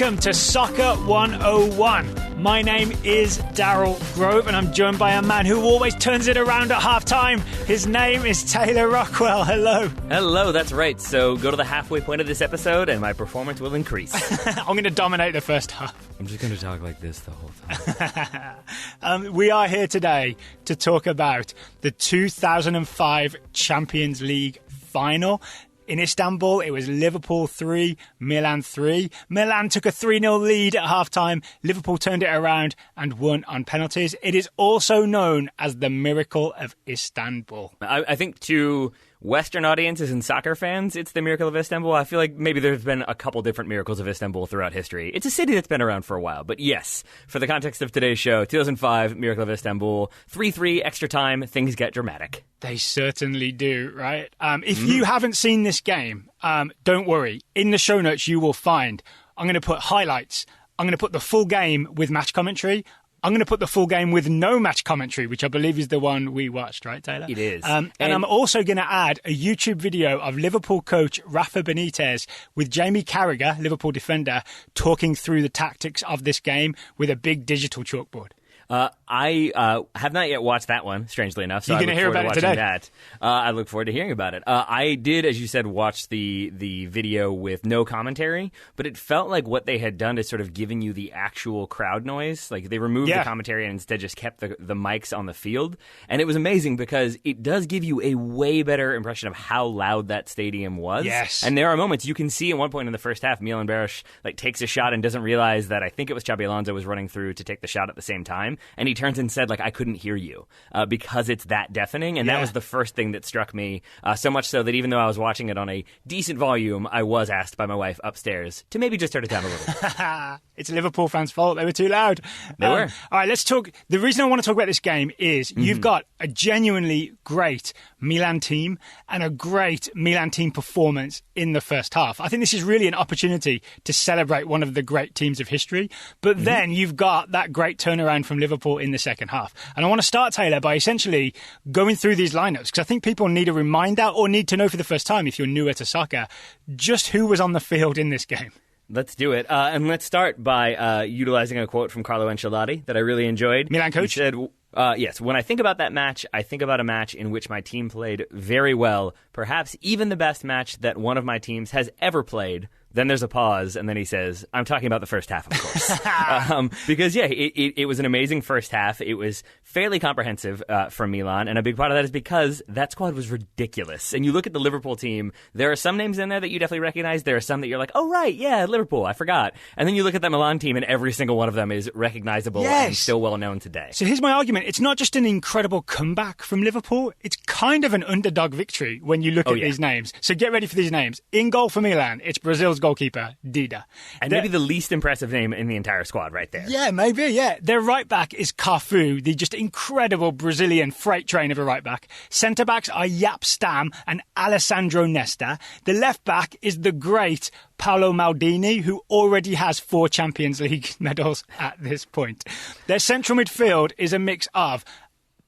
welcome to Soccer 101. My name is Daryl Grove, and I'm joined by a man who always turns it around at halftime. His name is Taylor Rockwell. Hello. Hello, that's right. So go to the halfway point of this episode, and my performance will increase. I'm going to dominate the first half. I'm just going to talk like this the whole time. We are here today to talk about the 2005 Champions League final. In Istanbul, it was Liverpool 3, Milan 3. Milan took a 3-0 lead at halftime. Liverpool turned it around and won on penalties. It is also known as the Miracle of Istanbul. I think to Western audiences and soccer fans, it's the Miracle of Istanbul. I feel like maybe there's been a couple different miracles of Istanbul throughout history. It's a city that's been around for a while. But yes, for the context of today's show, 2005, Miracle of Istanbul, 3-3, extra time, things get dramatic. They certainly do, right? If you haven't seen this game, don't worry. In the show notes, you will find, I'm going to put highlights. I'm going to put the full game with match commentary. I'm going to put the full game with no match commentary, which I believe is the one we watched, right, Taylor? It is. And I'm also going to add a YouTube video of Liverpool coach Rafa Benitez with Jamie Carragher, Liverpool defender, talking through the tactics of this game with a big digital chalkboard. I have not yet watched that one, strangely enough. So you're going to hear about it today. That. I look forward to hearing about it. I did, as you said, watch the video with no commentary, but it felt like what they had done is sort of giving you the actual crowd noise. Like they removed the commentary and instead just kept the mics on the field. And it was amazing because it does give you a way better impression of how loud that stadium was. Yes. And there are moments you can see at one point in the first half, Milan Baros takes a shot and doesn't realize that I think it was Xabi Alonso was running through to take the shot at the same time. And he turns and said, I couldn't hear you because it's that deafening. And that was the first thing that struck me, so much so that even though I was watching it on a decent volume, I was asked by my wife upstairs to maybe just turn it down a little. It's Liverpool fans' fault. They were too loud. They were. All right, let's talk. The reason I want to talk about this game is you've got a genuinely great Milan team and a great Milan team performance in the first half. I think this is really an opportunity to celebrate one of the great teams of history. But then you've got that great turnaround from Liverpool in the second half. And I want to start, Taylor, by essentially going through these lineups because I think people need a reminder or need to know for the first time, if you're newer to soccer, just who was on the field in this game. Let's do it. And let's start by utilizing a quote from Carlo Ancelotti that I really enjoyed. Milan coach? He said, yes, when I think about that match, I think about a match in which my team played very well, perhaps even the best match that one of my teams has ever played. Then there's a pause, and then he says, I'm talking about the first half, of course. Because, it was an amazing first half. It was fairly comprehensive from Milan, and a big part of that is because that squad was ridiculous. And you look at the Liverpool team, there are some names in there that you definitely recognize. There are some that you're like, oh, right, yeah, Liverpool, I forgot. And then you look at that Milan team, and every single one of them is recognizable and still well-known today. So here's my argument. It's not just an incredible comeback from Liverpool. It's kind of an underdog victory when you look at these names. So get ready for these names. In goal for Milan, it's Brazil's goalkeeper, Dida. And maybe the least impressive name in the entire squad right there. Yeah, maybe, yeah. Their right back is Cafu, the just incredible Brazilian freight train of a right back. Centre backs are Jaap Stam and Alessandro Nesta. The left back is the great Paolo Maldini, who already has 4 Champions League medals at this point. Their central midfield is a mix of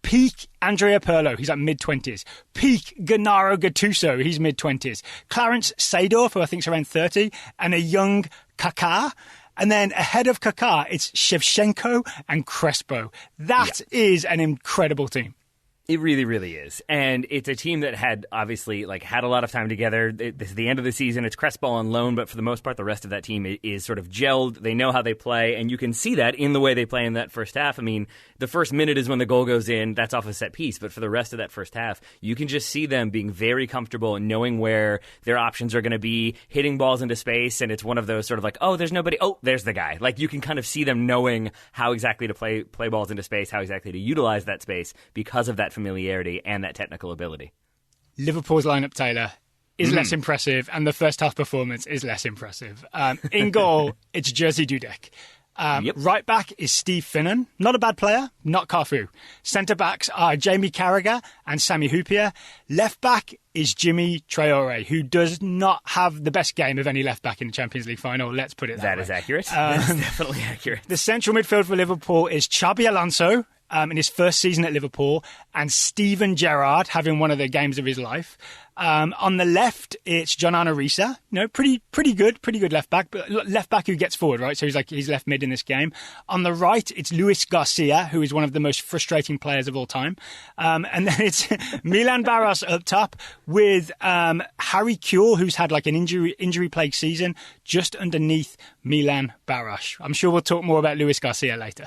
peak Andrea Pirlo, he's at mid-20s. Peak Gennaro Gattuso, he's mid-20s. Clarence Seedorf, who I think is around 30. And a young Kaká. And then ahead of Kaká, it's Shevchenko and Crespo. That is an incredible team. It really, really is. And it's a team that had obviously had a lot of time together. This is the end of the season. It's Crespo on loan, but for the most part, the rest of that team is sort of gelled. They know how they play, and you can see that in the way they play in that first half. I mean, the first minute is when the goal goes in. That's off a set piece. But for the rest of that first half, you can just see them being very comfortable and knowing where their options are going to be, hitting balls into space. And it's one of those sort of oh, there's nobody. Oh, there's the guy. You can kind of see them knowing how exactly to play balls into space, how exactly to utilize that space because of that familiarity and that technical ability. Liverpool's lineup, Taylor, is less impressive, and the first half performance is less impressive. In goal, it's Jerzy Dudek. Right back is Steve Finnan. Not a bad player, not Cafu. Centre backs are Jamie Carragher and Sami Hyypiä. Left back is Jimmy Traore, who does not have the best game of any left back in the Champions League final. Let's put it that way. That is accurate. That's definitely accurate. The central midfield for Liverpool is Xabi Alonso in his first season at Liverpool, and Steven Gerrard having one of the games of his life. On the left, it's John Arisa. Pretty good left back, but left back who gets forward, right? So he's left mid in this game. On the right, it's Luis Garcia, who is one of the most frustrating players of all time. And then it's Milan Baros up top with Harry Kewell, who's had like an injury-plagued season, just underneath Milan Baros. I'm sure we'll talk more about Luis Garcia later.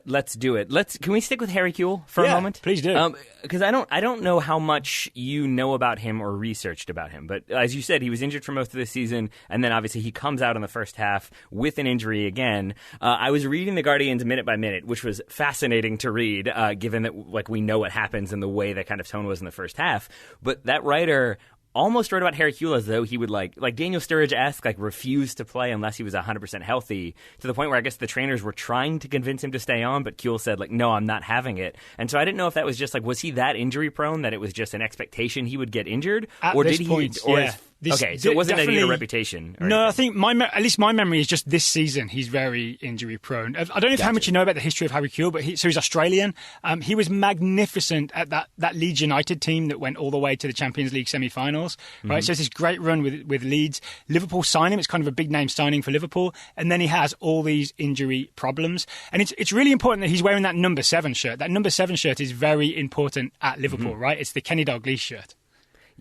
Let's do it. Can we stick with Harry Kewell for a moment? Please do. Because I don't know how much you know about him or researched about him. But as you said, he was injured for most of the season, and then obviously he comes out in the first half with an injury again. I was reading The Guardian's Minute by Minute, which was fascinating to read, given that we know what happens and the way that kind of tone was in the first half. But that writer almost wrote about Harry Kewell as though he would like Daniel Sturridge-esque, refuse to play unless he was 100% healthy, to the point where I guess the trainers were trying to convince him to stay on, but Kewell said, no, I'm not having it. And so I didn't know if that was just was he that injury prone that it was just an expectation he would get injured? At this point, yeah. So it wasn't that he had a reputation? No, I think at least my memory is just this season he's very injury prone. I don't know how much you know about the history of Harry Kewell, but he's Australian. He was magnificent at that Leeds United team that went all the way to the Champions League semi-finals. Right, so it's this great run with Leeds. Liverpool sign him. It's kind of a big name signing for Liverpool, and then he has all these injury problems. And it's really important that he's wearing that number 7 shirt. That number 7 shirt is very important at Liverpool, right? It's the Kenny Dalglish shirt.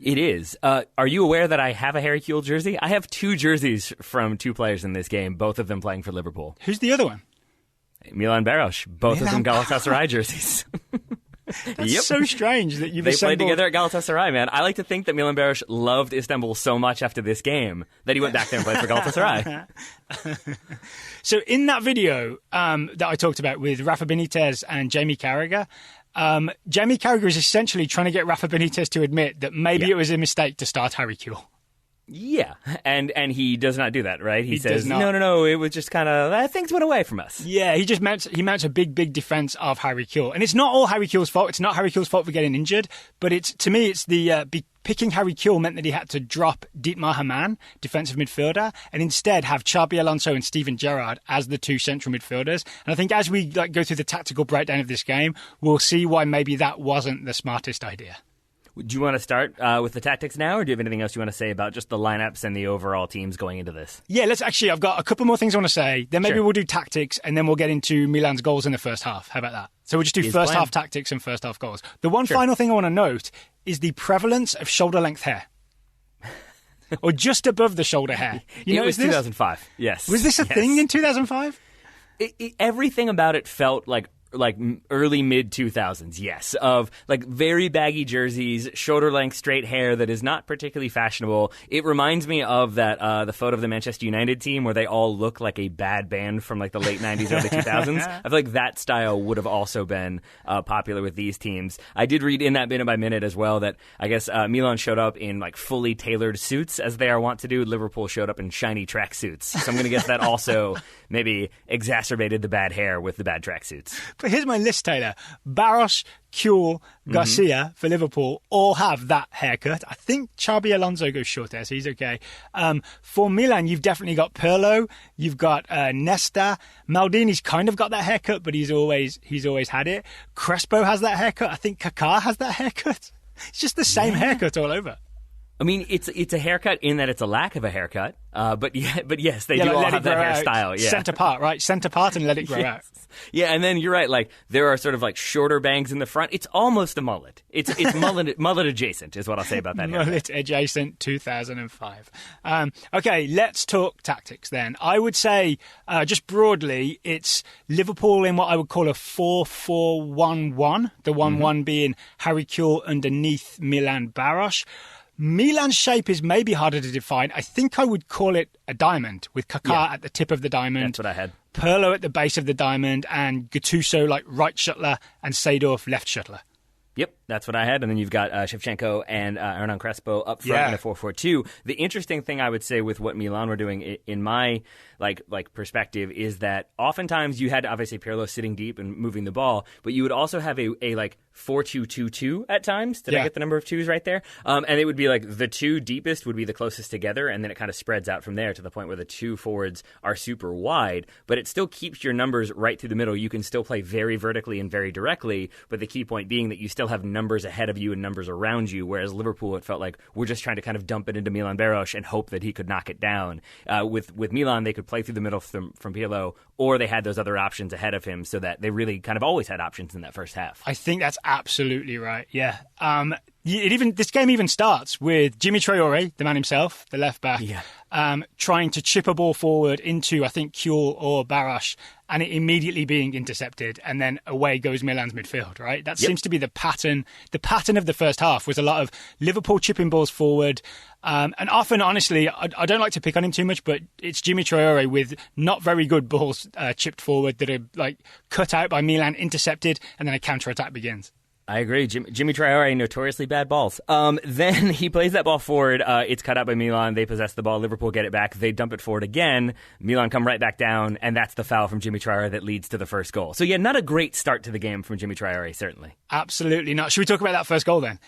It is. Are you aware that I have a Harry Kewell jersey? I have 2 jerseys from 2 players in this game, both of them playing for Liverpool. Who's the other one? Milan Baros. Both of them Galatasaray jerseys. That's so strange that They played together at Galatasaray, man. I like to think that Milan Baros loved Istanbul so much after this game that he went back there and played for Galatasaray. So in that video that I talked about with Rafa Benitez and Jamie Carragher, Jamie Carragher is essentially trying to get Rafa Benitez to admit that maybe it was a mistake to start Harry Kewell. Yeah, and he does not do that, right? He says, no, it was just kind of, things went away from us. Yeah, he mounts a big defense of Harry Kewell. And it's not all Harry Kewell's fault. It's not Harry Kewell's fault for getting injured, but to me, it's picking Harry Kewell meant that he had to drop Dietmar Hamann, defensive midfielder, and instead have Xabi Alonso and Steven Gerrard as the 2 central midfielders. And I think as we go through the tactical breakdown of this game, we'll see why maybe that wasn't the smartest idea. Do you want to start with the tactics now, or do you have anything else you want to say about just the lineups and the overall teams going into this? Yeah, I've got a couple more things I want to say. Then maybe we'll do tactics, and then we'll get into Milan's goals in the first half. How about that? So we'll just do first half tactics and first half goals. The one final thing I want to note is the prevalence of shoulder-length hair. Or just above the shoulder hair. It was 2005, yes. Was this a thing in 2005? Everything about it felt like early mid 2000s, yes, of very baggy jerseys, shoulder length straight hair that is not particularly fashionable. It reminds me of that the photo of the Manchester United team where they all look like a bad band from the late 90s, early 2000s. I feel like that style would have also been popular with these teams. I did read in that minute by minute as well that I guess Milan showed up in fully tailored suits as they are wont to do. Liverpool showed up in shiny tracksuits. So I'm going to guess that also maybe exacerbated the bad hair with the bad tracksuits. But here's my list, Taylor. Baros, Kewell, Garcia for Liverpool all have that haircut. I think Xabi Alonso goes short hair, so he's okay. For Milan, you've definitely got Pirlo, you've got Nesta. Maldini's kind of got that haircut, but he's always had it. Crespo has that haircut. I think Kaká has that haircut. It's just the same haircut all over. I mean, it's a haircut in that it's a lack of a haircut, but yes, they do all have that hairstyle. Yeah, centre part, right? Centre part and let it grow out. Yeah, and then you're right. There are sort of shorter bangs in the front. It's almost a mullet. It's mullet adjacent is what I'll say about that. Mullet adjacent, 2005. Okay, let's talk tactics then. I would say just broadly, it's Liverpool in what I would call a 4-4-1-1. The 1-1 being Harry Kewell underneath Milan Baros. Milan's shape is maybe harder to define. I think I would call it a diamond with Kaká at the tip of the diamond. That's what I had. Pirlo at the base of the diamond and Gattuso right shuttler and Seedorf left shuttler. Yep, that's what I had. And then you've got Shevchenko and Hernan Crespo up front in a 4-4-2. The interesting thing I would say with what Milan were doing in my like perspective is that oftentimes you had obviously Pirlo sitting deep and moving the ball, but you would also have a like 4-2-2-2 at times. Did I get the number of twos right there? And it would be like the two deepest would be the closest together, and then it kind of spreads out from there to the point where the two forwards are super wide, but it still keeps your numbers right through the middle. You can still play very vertically and very directly, but the key point being that you still have numbers ahead of you and numbers around you, whereas Liverpool, it felt like we're just trying to kind of dump it into Milan Baros and hope that he could knock it down. With Milan, they could play through the middle from Pirlo, or they had those other options ahead of him, so that they really kind of always had options in that first half. I think that's absolutely right, yeah. This game even starts with Jimmy Traore, the man himself, the left back, trying to chip a ball forward into, I think, Kjol or Barash, and it immediately being intercepted, and then away goes Milan's midfield, right? That seems to be the pattern. The pattern of the first half was a lot of Liverpool chipping balls forward, and often, honestly, I don't like to pick on him too much, but it's Jimmy Traore with not very good balls chipped forward that are like cut out by Milan, intercepted, and then a counter-attack begins. I agree. Jimmy Traore, notoriously bad balls. Then he plays that ball forward. It's cut out by Milan. They possess the ball. Liverpool get it back. They dump it forward again. Milan come right back down, and that's the foul from Jimmy Traore that leads to the first goal. So, yeah, not a great start to the game from Jimmy Traore, certainly. Absolutely not. Should we talk about that first goal then?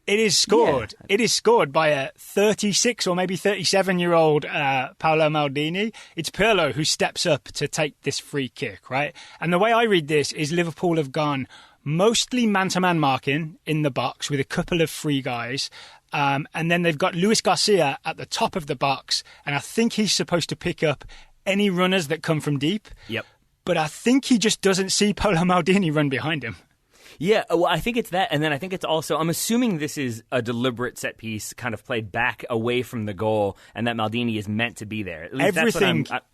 It is scored. Yeah. It is scored by a 36 or maybe 37-year-old Paolo Maldini. It's Pirlo who steps up to take this free kick, right? And the way I read this is Liverpool have gone mostly man-to-man marking in the box with a couple of free guys. And then they've got Luis Garcia at the top of the box. And I think he's supposed to pick up any runners that come from deep. Yep. But I think he just doesn't see Paolo Maldini run behind him. Yeah, well, I think it's that, and then I think it's also, I'm assuming this is a deliberate set piece kind of played back away from the goal, and that Maldini is meant to be there. At least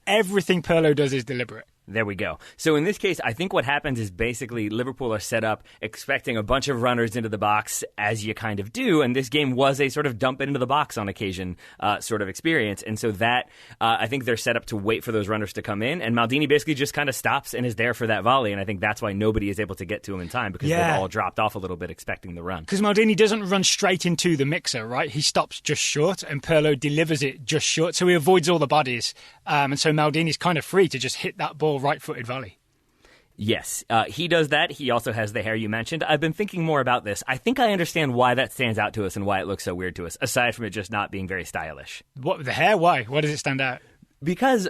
everything Pirlo does is deliberate. There we go. So in this case, I think what happens is basically Liverpool are set up expecting a bunch of runners into the box, as you kind of do, and this game was a sort of dump into the box on occasion sort of experience. And so that, I think they're set up to wait for those runners to come in, and Maldini basically just kind of stops and is there for that volley, and I think that's why nobody is able to get to him in time, because they've all dropped off a little bit expecting the run. Because Maldini doesn't run straight into the mixer, right? He stops just short, and Pirlo delivers it just short, so he avoids all the bodies, and so Maldini's kind of free to just hit that ball right-footed volley. Yes, he does that. He also has the hair you mentioned. I've been thinking more about this. I think I understand why that stands out to us and why it looks so weird to us, aside from it just not being very stylish. What, the hair? Why? Why does it stand out? Because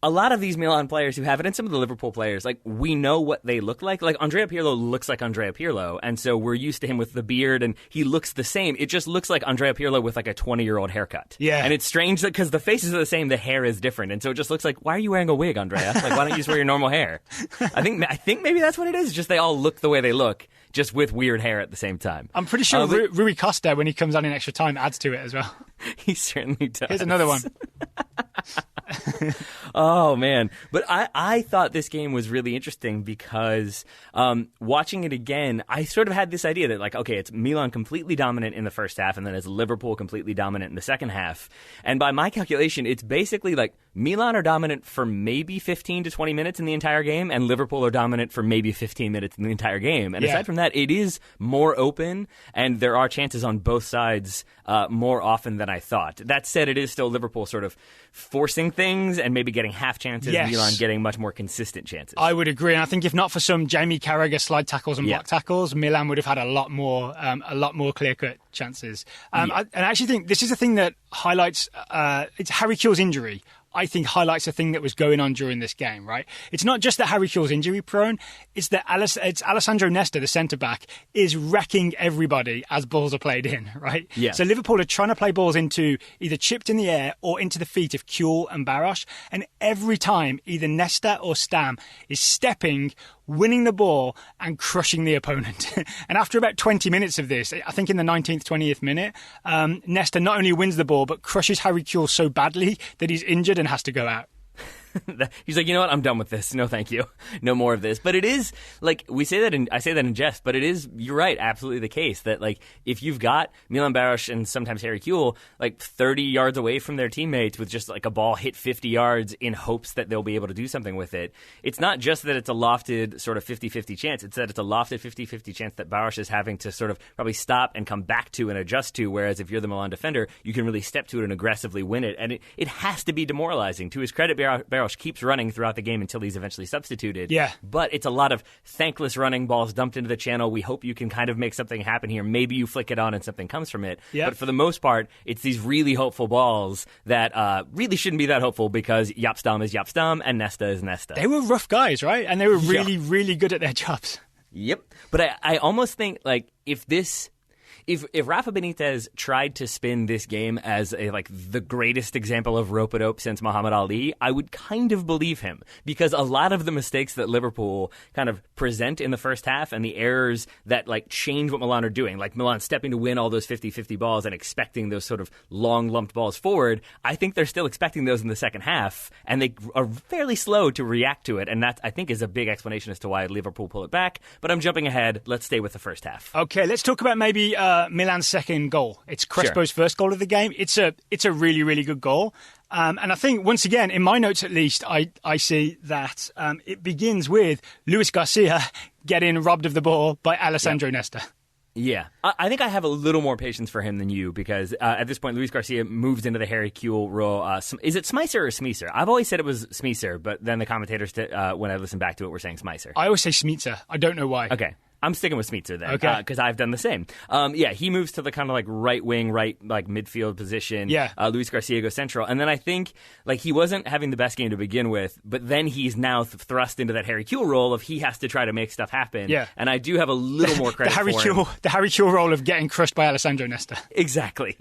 a lot of these Milan players who have it, and some of the Liverpool players, like, we know what they look like. Like, Andrea Pirlo looks like Andrea Pirlo, and so we're used to him with the beard, and he looks the same. It just looks like Andrea Pirlo with, like, a 20-year-old haircut. Yeah. And it's strange that because the faces are the same, the hair is different, and so it just looks like, why are you wearing a wig, Andrea? Like, why don't you just wear your normal hair? I think maybe that's what it is. Just they all look the way they look, just with weird hair at the same time. I'm pretty sure Rui Costa, when he comes on in extra time, adds to it as well. He certainly does. Here's another one. Oh, man. But I thought this game was really interesting because watching it again, I sort of had this idea that, like, okay, it's Milan completely dominant in the first half, and then it's Liverpool completely dominant in the second half. And by my calculation, it's basically like Milan are dominant for maybe 15 to 20 minutes in the entire game, and Liverpool are dominant for maybe 15 minutes in the entire game. And aside from that, it is more open, and there are chances on both sides more often than I thought. That said, it is still Liverpool sort of forcing things and maybe getting half chances, Milan getting much more consistent chances. I would agree, and I think if not for some Jamie Carragher slide tackles and block tackles, Milan would have had a lot more clear-cut chances. And I actually think this is a thing that highlights it's Harry Kewell's injury. I think highlights a thing that was going on during this game, right? It's not just that Harry Kewell's injury prone, it's that Alessandro Nesta, the centre-back, is wrecking everybody as balls are played in, right? Yeah. So Liverpool are trying to play balls into either chipped in the air or into the feet of Kjol and Barash, and every time either Nesta or Stam is stepping, winning the ball and crushing the opponent. And after about 20 minutes of this, I think in the 19th, 20th minute, Nesta not only wins the ball, but crushes Harry Kewell so badly that he's injured and has to go out. He's like, you know what? I'm done with this. No, thank you. No more of this. But it is like I say that in jest, but it is. You're right. Absolutely the case that like if you've got Milan Baroš and sometimes Harry Kewell like 30 yards away from their teammates with just like a ball hit 50 yards in hopes that they'll be able to do something with it. It's not just that it's a lofted sort of 50-50 chance. It's that it's a lofted 50-50 chance that Baroš is having to sort of probably stop and come back to and adjust to. Whereas if you're the Milan defender, you can really step to it and aggressively win it. And it has to be demoralizing. To his credit, Baroš keeps running throughout the game until he's eventually substituted. Yeah. But it's a lot of thankless running, balls dumped into the channel. We hope you can kind of make something happen here. Maybe you flick it on and something comes from it. Yep. But for the most part, it's these really hopeful balls that really shouldn't be that hopeful because Jaap Stam is Jaap Stam and Nesta is Nesta. They were rough guys, right? And they were really, really good at their jobs. Yep. But I almost think like if Rafa Benitez tried to spin this game as the greatest example of rope-a-dope since Muhammad Ali, I would kind of believe him because a lot of the mistakes that Liverpool kind of present in the first half and the errors that like change what Milan are doing, like Milan stepping to win all those 50-50 balls and expecting those sort of long lumped balls forward, I think they're still expecting those in the second half and they are fairly slow to react to it, and that I think is a big explanation as to why Liverpool pull it back. But I'm jumping ahead. Let's stay with the first half. Okay, let's talk about maybe Milan's second goal. It's Crespo's first goal of the game. It's a really, really good goal. And I think, once again, in my notes at least, I see that it begins with Luis Garcia getting robbed of the ball by Alessandro Nesta. Yeah. I think I have a little more patience for him than you because at this point, Luis Garcia moves into the Harry Kewell role. Is it Smicer or Smeecer? I've always said it was Smeecer, but then the commentators, when I listened back to it, were saying Smicer. I always say Smeecer. I don't know why. Okay. I'm sticking with Smeecer then, okay, because I've done the same. He moves to the kind of like right wing, right like midfield position. Yeah. Luis Garcia goes central, and then I think like he wasn't having the best game to begin with, but then he's now thrust into that Harry Kewell role of he has to try to make stuff happen. Yeah. And I do have a little more credit for him. The Harry Kewell role of getting crushed by Alessandro Nesta. Exactly.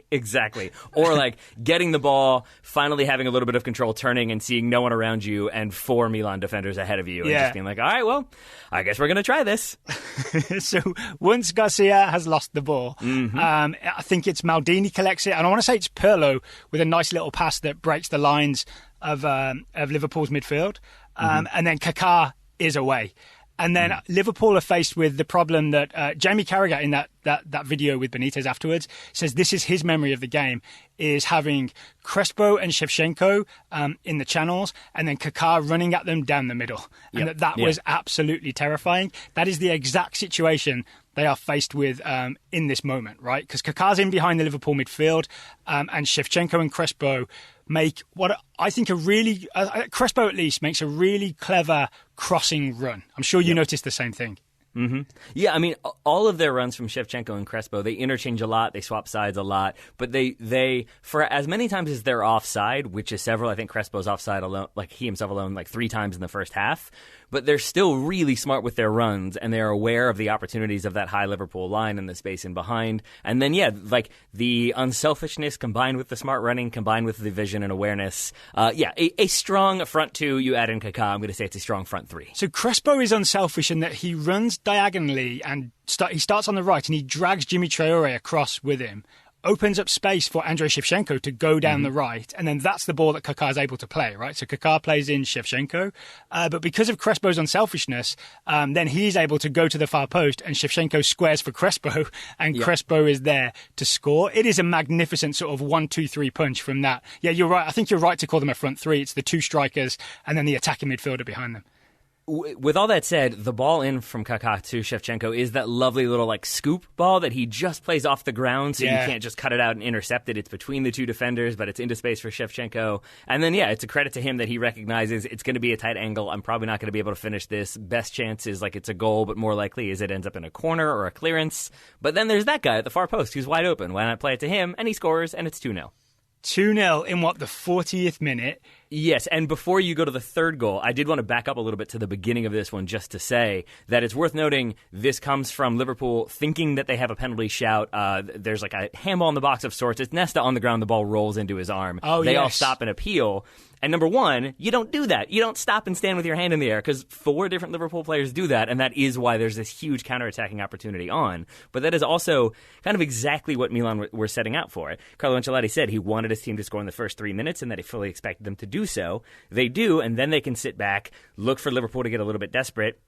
Or like getting the ball, finally having a little bit of control, turning and seeing no one around you and 4 Milan defenders ahead of you, and just being like, all right, well, I guess we're gonna try this. So once Garcia has lost the ball, I think it's Maldini collects it, and I want to say it's Pirlo with a nice little pass that breaks the lines of Liverpool's midfield, and then Kaká is away. And then Liverpool are faced with the problem that Jamie Carragher in that video with Benitez afterwards says this is his memory of the game, is having Crespo and Shevchenko in the channels and then Kaká running at them down the middle. And that was absolutely terrifying. That is the exact situation they are faced with in this moment, right? Because Kaká's in behind the Liverpool midfield and Shevchenko and Crespo make what I think Crespo at least makes a really clever crossing run. I'm sure you noticed the same thing. Mm-hmm. Yeah, I mean, all of their runs from Shevchenko and Crespo, they interchange a lot, they swap sides a lot, but they for as many times as they're offside, which is several, I think Crespo's offside alone, like he himself alone, like 3 times in the first half, but they're still really smart with their runs, and they're aware of the opportunities of that high Liverpool line and the space in behind. And then, like the unselfishness combined with the smart running, combined with the vision and awareness. A strong front 2, you add in Kaká, I'm going to say it's a strong front 3. So Crespo is unselfish in that he runs diagonally and he starts on the right and he drags Jimmy Traore across with him, opens up space for Andrei Shevchenko to go down the right, and then that's the ball that Kaká is able to play, right? So Kaká plays in Shevchenko, but because of Crespo's unselfishness, then he's able to go to the far post and Shevchenko squares for Crespo, and Crespo is there to score. It is a magnificent sort of 1-2-3 punch from that. Yeah, you're right. I think you're right to call them a front 3. It's the 2 strikers and then the attacking midfielder behind them. With all that said, the ball in from Kaká to Shevchenko is that lovely little like scoop ball that he just plays off the ground, so you can't just cut it out and intercept it. It's between the 2 defenders, but it's into space for Shevchenko. And then, it's a credit to him that he recognizes it's going to be a tight angle. I'm probably not going to be able to finish this. Best chance is like it's a goal, but more likely is it ends up in a corner or a clearance. But then there's that guy at the far post who's wide open. Why not play it to him? And he scores, and it's 2-0. 2-0 in the 40th minute. Yes, and before you go to the third goal, I did want to back up a little bit to the beginning of this one just to say that it's worth noting this comes from Liverpool thinking that they have a penalty shout. There's like a handball in the box of sorts. It's Nesta on the ground. The ball rolls into his arm. They all stop and appeal. And number one, you don't do that. You don't stop and stand with your hand in the air because 4 different Liverpool players do that, and that is why there's this huge counterattacking opportunity on. But that is also kind of exactly what Milan were setting out for. Carlo Ancelotti said he wanted his team to score in the first 3 minutes and that he fully expected them to do do so. They do, and then they can sit back, look for Liverpool to get a little bit desperate,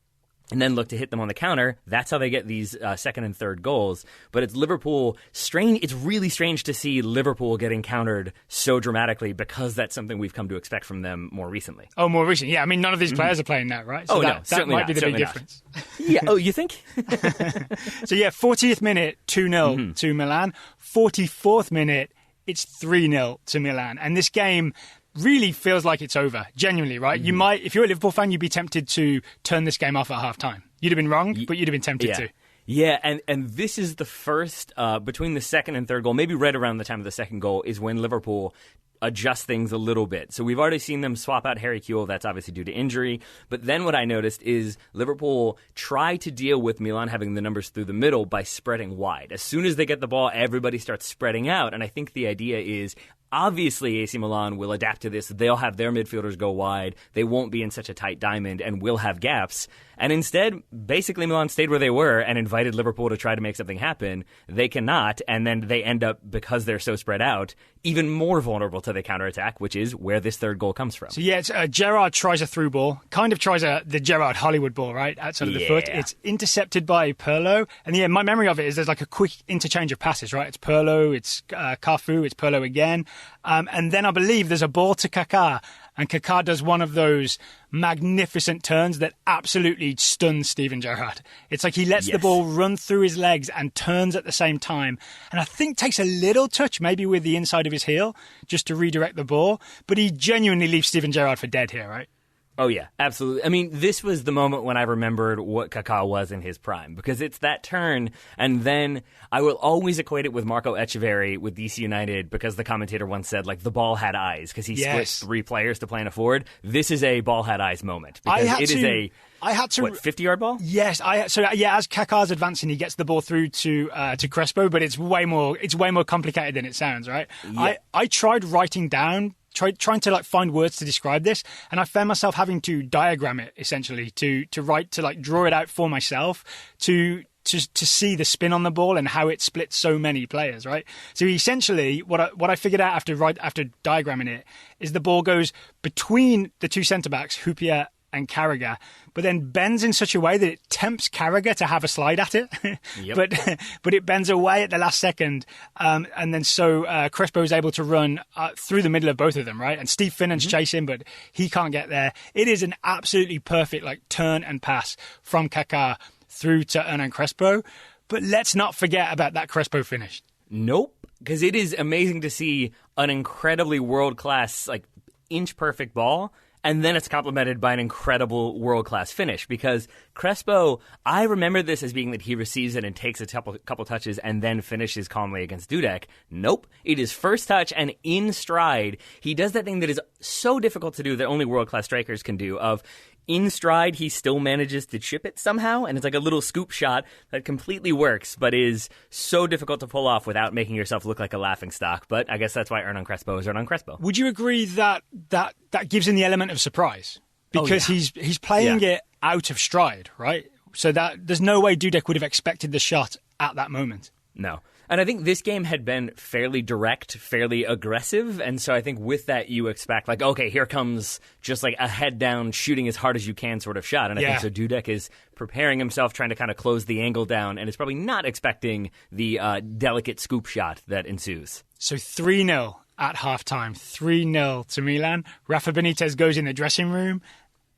and then look to hit them on the counter. That's how they get these second and third goals. But it's Liverpool strange. It's really strange to see Liverpool getting countered so dramatically because that's something we've come to expect from them more recently. Oh, more recently. Yeah, I mean, none of these players are playing that, right? So that might be the big difference. Yeah. Oh, you think? So, 40th minute, 2-0 to Milan. 44th minute, it's 3-0 to Milan. And this game really feels like it's over, genuinely, right? You might, if you're a Liverpool fan, you'd be tempted to turn this game off at half-time. You'd have been wrong, but you'd have been tempted to. Yeah, and this is the first, between the second and third goal, maybe right around the time of the second goal, is when Liverpool adjust things a little bit. So we've already seen them swap out Harry Kewell. That's obviously due to injury. But then what I noticed is Liverpool try to deal with Milan having the numbers through the middle by spreading wide. As soon as they get the ball, everybody starts spreading out. And I think the idea is, obviously, AC Milan will adapt to this. They'll have their midfielders go wide. They won't be in such a tight diamond and will have gaps. And instead, basically, Milan stayed where they were and invited Liverpool to try to make something happen. They cannot, and then they end up, because they're so spread out, even more vulnerable to the counterattack, which is where this third goal comes from. So, it's, Gerrard tries a through ball, kind of tries the Gerrard Hollywood ball, right, outside of the foot. It's intercepted by Pirlo. And, my memory of it is there's like a quick interchange of passes, right? It's Pirlo, it's Cafu, it's Pirlo again. And then I believe there's a ball to Kaká, and Kaká does one of those magnificent turns that absolutely stuns Steven Gerrard. It's like he lets the ball run through his legs and turns at the same time. And I think takes a little touch, maybe with the inside of his heel, just to redirect the ball. But he genuinely leaves Steven Gerrard for dead here, right? Oh, yeah, absolutely. I mean, this was the moment when I remembered what Kaká was in his prime, because it's that turn, and then I will always equate it with Marco Echeverri with DC United, because the commentator once said, like, the ball had eyes, because he splits 3 players to play in a forward. This is a ball had eyes moment, because I had to 50-yard ball? Yes, as Kaká's advancing, he gets the ball through to Crespo, but it's way more complicated than it sounds, right? Yeah. I tried writing down, trying to like find words to describe this, and I found myself having to diagram it essentially to write, to like draw it out for myself to see the spin on the ball and how it splits so many players, right? So essentially, what I figured out after diagramming it is the ball goes between the two centre backs, Hyypiä and Carragher, but then bends in such a way that it tempts Carragher to have a slide at it. But it bends away at the last second, and then so Crespo is able to run through the middle of both of them, right? And Steve Finnan's chasing, but he can't get there. It is an absolutely perfect like turn and pass from Kaká through to Hernan Crespo. But let's not forget about that Crespo finish. Nope, because it is amazing to see an incredibly world-class, like inch-perfect ball, and then it's complemented by an incredible world-class finish, because Crespo, I remember this as being that he receives it and takes a couple touches and then finishes calmly against Dudek. Nope. It is first touch and in stride. He does that thing that is so difficult to do that only world-class strikers can do, of in stride, he still manages to chip it somehow, and it's like a little scoop shot that completely works, but is so difficult to pull off without making yourself look like a laughingstock. But I guess that's why Hernan Crespo is Hernan Crespo. Would you agree that gives him the element of surprise? Because he's playing it out of stride, right? So that there's no way Dudek would have expected the shot at that moment. No. And I think this game had been fairly direct, fairly aggressive. And so I think with that, you expect, like, okay, here comes just like a head down, shooting as hard as you can sort of shot. And I think so Dudek is preparing himself, trying to kind of close the angle down, and is probably not expecting the delicate scoop shot that ensues. So 3-0 at halftime, 3-0 to Milan. Rafa Benitez goes in the dressing room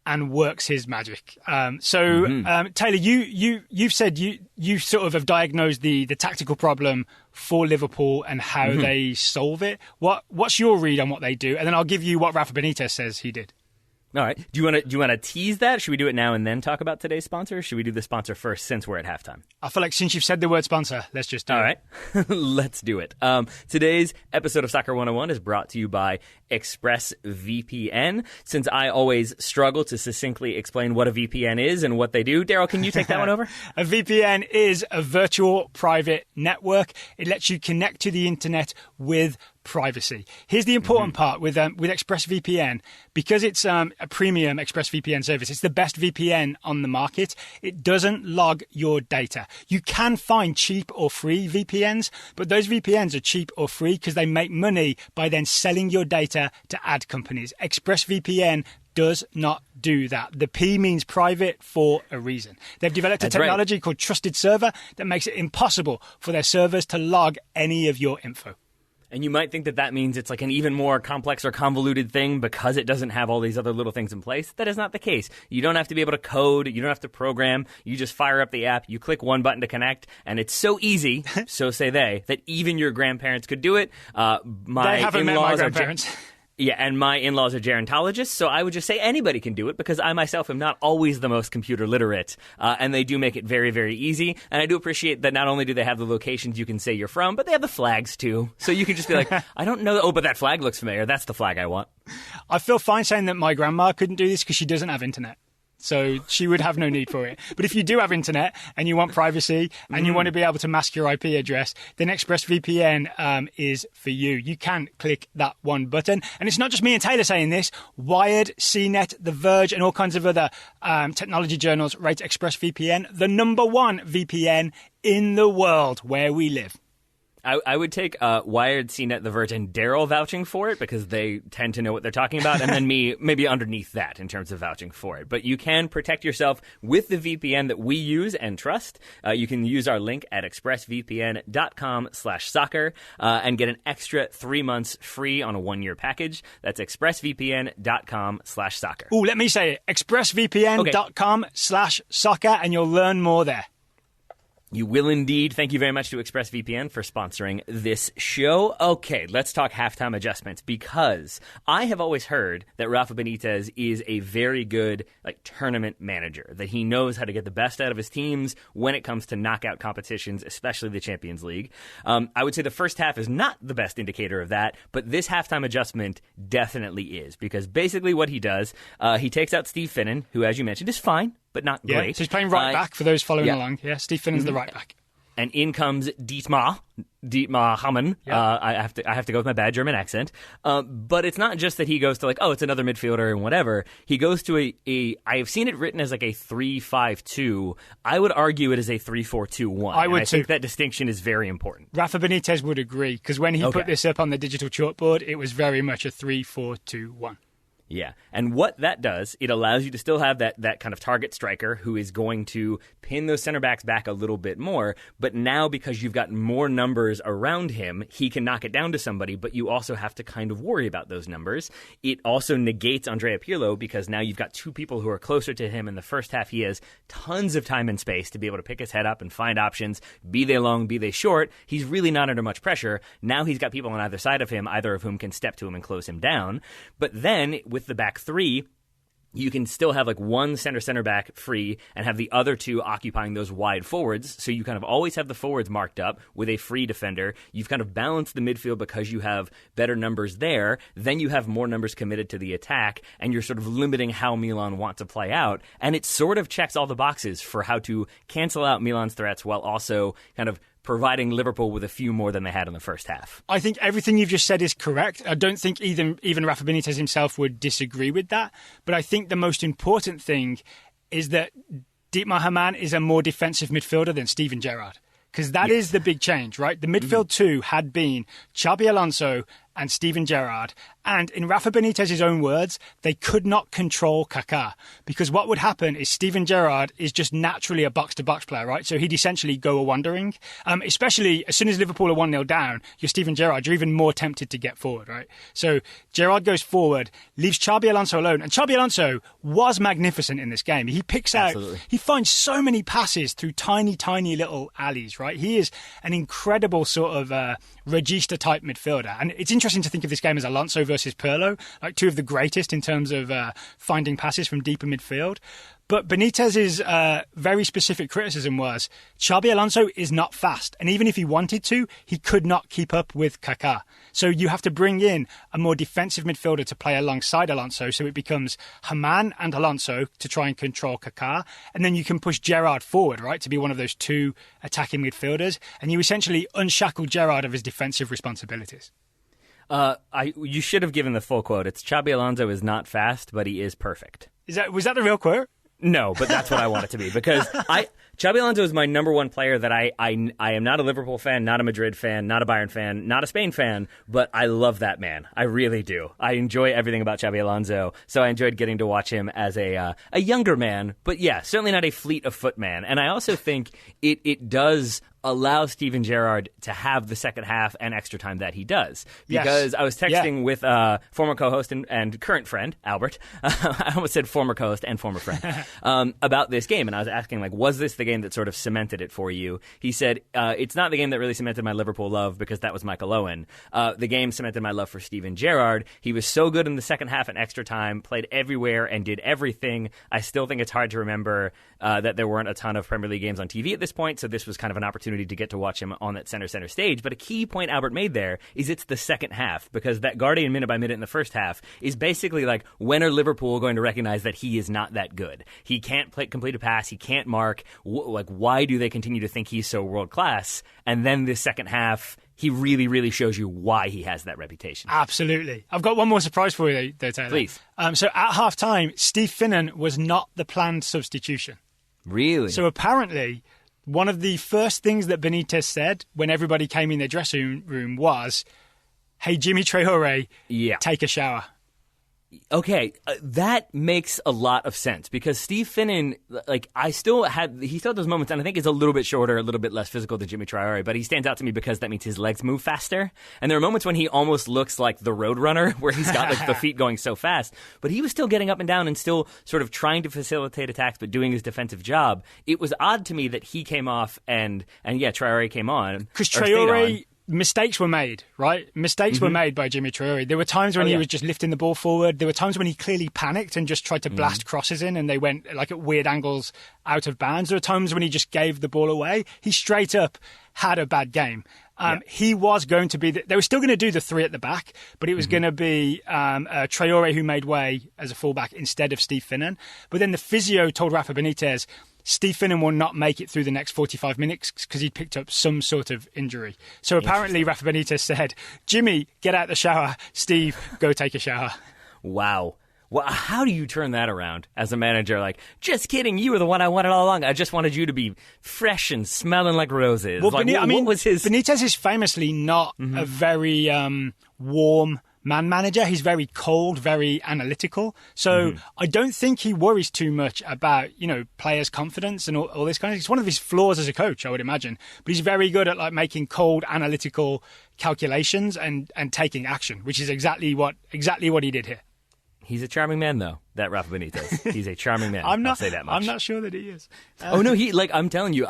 and works his magic. Taylor, you've said you sort of have diagnosed the tactical problem for Liverpool and how they solve it. What's your read on what they do? And then I'll give you what Rafa Benitez says he did. All right. Do you want to tease that? Should we do it now and then talk about today's sponsor? Or should we do the sponsor first since we're at halftime? I feel like since you've said the word sponsor, let's just do it. All right. Let's do it. Today's episode of Soccer 101 is brought to you by ExpressVPN. Since I always struggle to succinctly explain what a VPN is and what they do, Daryl, can you take that one over? A VPN is a virtual private network. It lets you connect to the internet with privacy. Here's the important part with ExpressVPN. Because it's a premium ExpressVPN service, it's the best VPN on the market. It doesn't log your data. You can find cheap or free VPNs, but those VPNs are cheap or free because they make money by then selling your data to ad companies. ExpressVPN does not do that. The P means private for a reason. They've developed a technology called Trusted Server that makes it impossible for their servers to log any of your info. And you might think that that means it's like an even more complex or convoluted thing because it doesn't have all these other little things in place. That is not the case. You don't have to be able to code. You don't have to program. You just fire up the app. You click one button to connect. And it's so easy, so say they, that even your grandparents could do it. They haven't met my grandparents. Yeah, and my in-laws are gerontologists, so I would just say anybody can do it because I myself am not always the most computer literate, and they do make it very, very easy. And I do appreciate that not only do they have the locations you can say you're from, but they have the flags too. So you can just be like, I don't know, oh, but that flag looks familiar. That's the flag I want. I feel fine saying that my grandma couldn't do this because she doesn't have internet. So she would have no need for it. But if you do have internet and you want privacy and you want to be able to mask your IP address, then ExpressVPN is for you. You can click that one button. And it's not just me and Taylor saying this. Wired, CNET, The Verge, and all kinds of other technology journals rate ExpressVPN the #1 VPN in the world where we live. I would take Wired, CNET, The Verge, and Daryl vouching for it because they tend to know what they're talking about, and then me maybe underneath that in terms of vouching for it. But you can protect yourself with the VPN that we use and trust. You can use our link at expressvpn.com/soccer and get an extra 3 months free on a 1-year package. That's expressvpn.com/soccer. Oh, let me say it. expressvpn.com/soccer, and you'll learn more there. You will indeed. Thank you very much to ExpressVPN for sponsoring this show. Okay, let's talk halftime adjustments because I have always heard that Rafa Benitez is a very good tournament manager, that he knows how to get the best out of his teams when it comes to knockout competitions, especially the Champions League. I would say the first half is not the best indicator of that, but this halftime adjustment definitely is because basically what he does, he takes out Steve Finnan, who, as you mentioned, is fine, but not great. So he's playing right back for those following along. Yeah, Steve Finnan's the right back. And in comes Dietmar Hamann. I have to go with my bad German accent. But it's not just that he goes to it's another midfielder and whatever. He goes to I have seen it written as a 3-5-2. I would argue it is a 3-4-2-1. I think that distinction is very important. Rafa Benitez would agree because when he put this up on the digital chalkboard, it was very much a 3-4-2-1. Yeah, and what that does, it allows you to still have that kind of target striker who is going to pin those center backs back a little bit more, but now because you've got more numbers around him, he can knock it down to somebody, but you also have to kind of worry about those numbers. It also negates Andrea Pirlo because now you've got two people who are closer to him in the first half. He has tons of time and space to be able to pick his head up and find options, be they long, be they short. He's really not under much pressure. Now he's got people on either side of him, either of whom can step to him and close him down. But then with the back three, you can still have one center back free and have the other two occupying those wide forwards. So you kind of always have the forwards marked up with a free defender. You've kind of balanced the midfield because you have better numbers there. Then you have more numbers committed to the attack, and you're sort of limiting how Milan want to play out. And it sort of checks all the boxes for how to cancel out Milan's threats while also kind of providing Liverpool with a few more than they had in the first half. I think everything you've just said is correct. I don't think even Rafa Benitez himself would disagree with that. But I think the most important thing is that Dietmar Hamann is a more defensive midfielder than Steven Gerrard. Because that is the big change, right? The midfield two had been Xabi Alonso and Steven Gerrard. And in Rafa Benitez's own words, they could not control Kaká. Because what would happen is Steven Gerrard is just naturally a box-to-box player, right? So he'd essentially go a-wandering. Especially as soon as Liverpool are 1-0 down, you're Steven Gerrard, you're even more tempted to get forward, right? So Gerrard goes forward, leaves Xabi Alonso alone. And Xabi Alonso was magnificent in this game. He picks out, he finds so many passes through tiny, tiny little alleys, right? He is an incredible sort of regista-type midfielder. And it's interesting to think of this game as Alonso versus Pirlo, two of the greatest in terms of finding passes from deeper midfield. But Benitez's very specific criticism was Xabi Alonso is not fast. And even if he wanted to, he could not keep up with Kaká. So you have to bring in a more defensive midfielder to play alongside Alonso. So it becomes Hamann and Alonso to try and control Kaká. And then you can push Gerrard forward, right, to be one of those two attacking midfielders. And you essentially unshackle Gerrard of his defensive responsibilities. You should have given the full quote. It's Xabi Alonso is not fast, but he is perfect. Was that the real quote? No, but that's what I want it to be, because Xabi Alonso is my number one player that I am not a Liverpool fan, not a Madrid fan, not a Bayern fan, not a Spain fan, but I love that man. I really do. I enjoy everything about Xabi Alonso, so I enjoyed getting to watch him as a younger man, but yeah, certainly not a fleet of foot man. And I also think it does allow Steven Gerrard to have the second half and extra time that he does. Because yes. I was texting with former co-host and current friend, Albert. I almost said former co-host and former friend, about this game. And I was asking, like, was this the game that sort of cemented it for you? He said, it's not the game that really cemented my Liverpool love, because that was Michael Owen. The game cemented my love for Steven Gerrard. He was so good in the second half and extra time, played everywhere and did everything. I still think it's hard to remember that there weren't a ton of Premier League games on TV at this point, so this was kind of an opportunity to get to watch him on that center stage. But a key point Albert made there is it's the second half, because that Guardian minute by minute in the first half is basically like, when are Liverpool going to recognize that he is not that good? He can't complete a pass, he can't mark. Why do they continue to think he's so world class? And then this second half, he really, really shows you why he has that reputation. Absolutely. I've got one more surprise for you, though, Taylor. Please. So at half-time, Steve Finnan was not the planned substitution. Really? So apparently, one of the first things that Benitez said when everybody came in their dressing room was, hey, Jimmy Traore, take a shower. Okay, that makes a lot of sense, because Steve Finnan, like, he still had those moments, and I think he's a little bit shorter, a little bit less physical than Jimmy Traore, but he stands out to me because that means his legs move faster. And there are moments when he almost looks like the Roadrunner, where he's got like the feet going so fast, but he was still getting up and down and still sort of trying to facilitate attacks, but doing his defensive job. It was odd to me that he came off and Traore came on. Because Traore, mistakes were made, right? Mistakes were made by Jimmy Traore. There were times when he was just lifting the ball forward. There were times when he clearly panicked and just tried to blast crosses in, and they went like at weird angles out of bounds. There were times when he just gave the ball away. He straight up had a bad game. He was going to be... they were still going to do the three at the back, but it was going to be Traore who made way as a fullback instead of Steve Finnan. But then the physio told Rafa Benitez, Steve Finnan will not make it through the next 45 minutes because he'd picked up some sort of injury. So apparently Rafa Benitez said, Jimmy, get out the shower. Steve, go take a shower. Wow. Well, how do you turn that around as a manager? Like, just kidding, you were the one I wanted all along. I just wanted you to be fresh and smelling like roses. Well, like, what was his... Benitez is famously not a very warm man manager. He's very cold, very analytical. So I don't think he worries too much about, players' confidence and all this kind of thing. It's one of his flaws as a coach, I would imagine. But he's very good at like making cold, analytical calculations and taking action, which is exactly what he did here. He's a charming man, though, that Rafa Benitez. He's a charming man. I'll say that much. I'm not sure that he is. I'm telling you,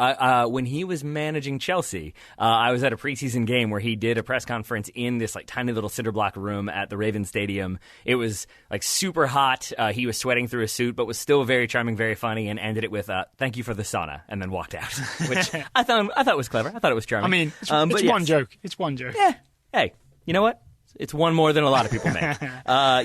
when he was managing Chelsea, I was at a preseason game where he did a press conference in this like tiny little cinder block room at the Ravens Stadium. It was like super hot. He was sweating through a suit, but was still very charming, very funny, and ended it with "Thank you for the sauna," and then walked out, which I thought was clever. I thought it was charming. I mean, it's one joke. It's one joke. Yeah. Hey, you know what? It's one more than a lot of people make.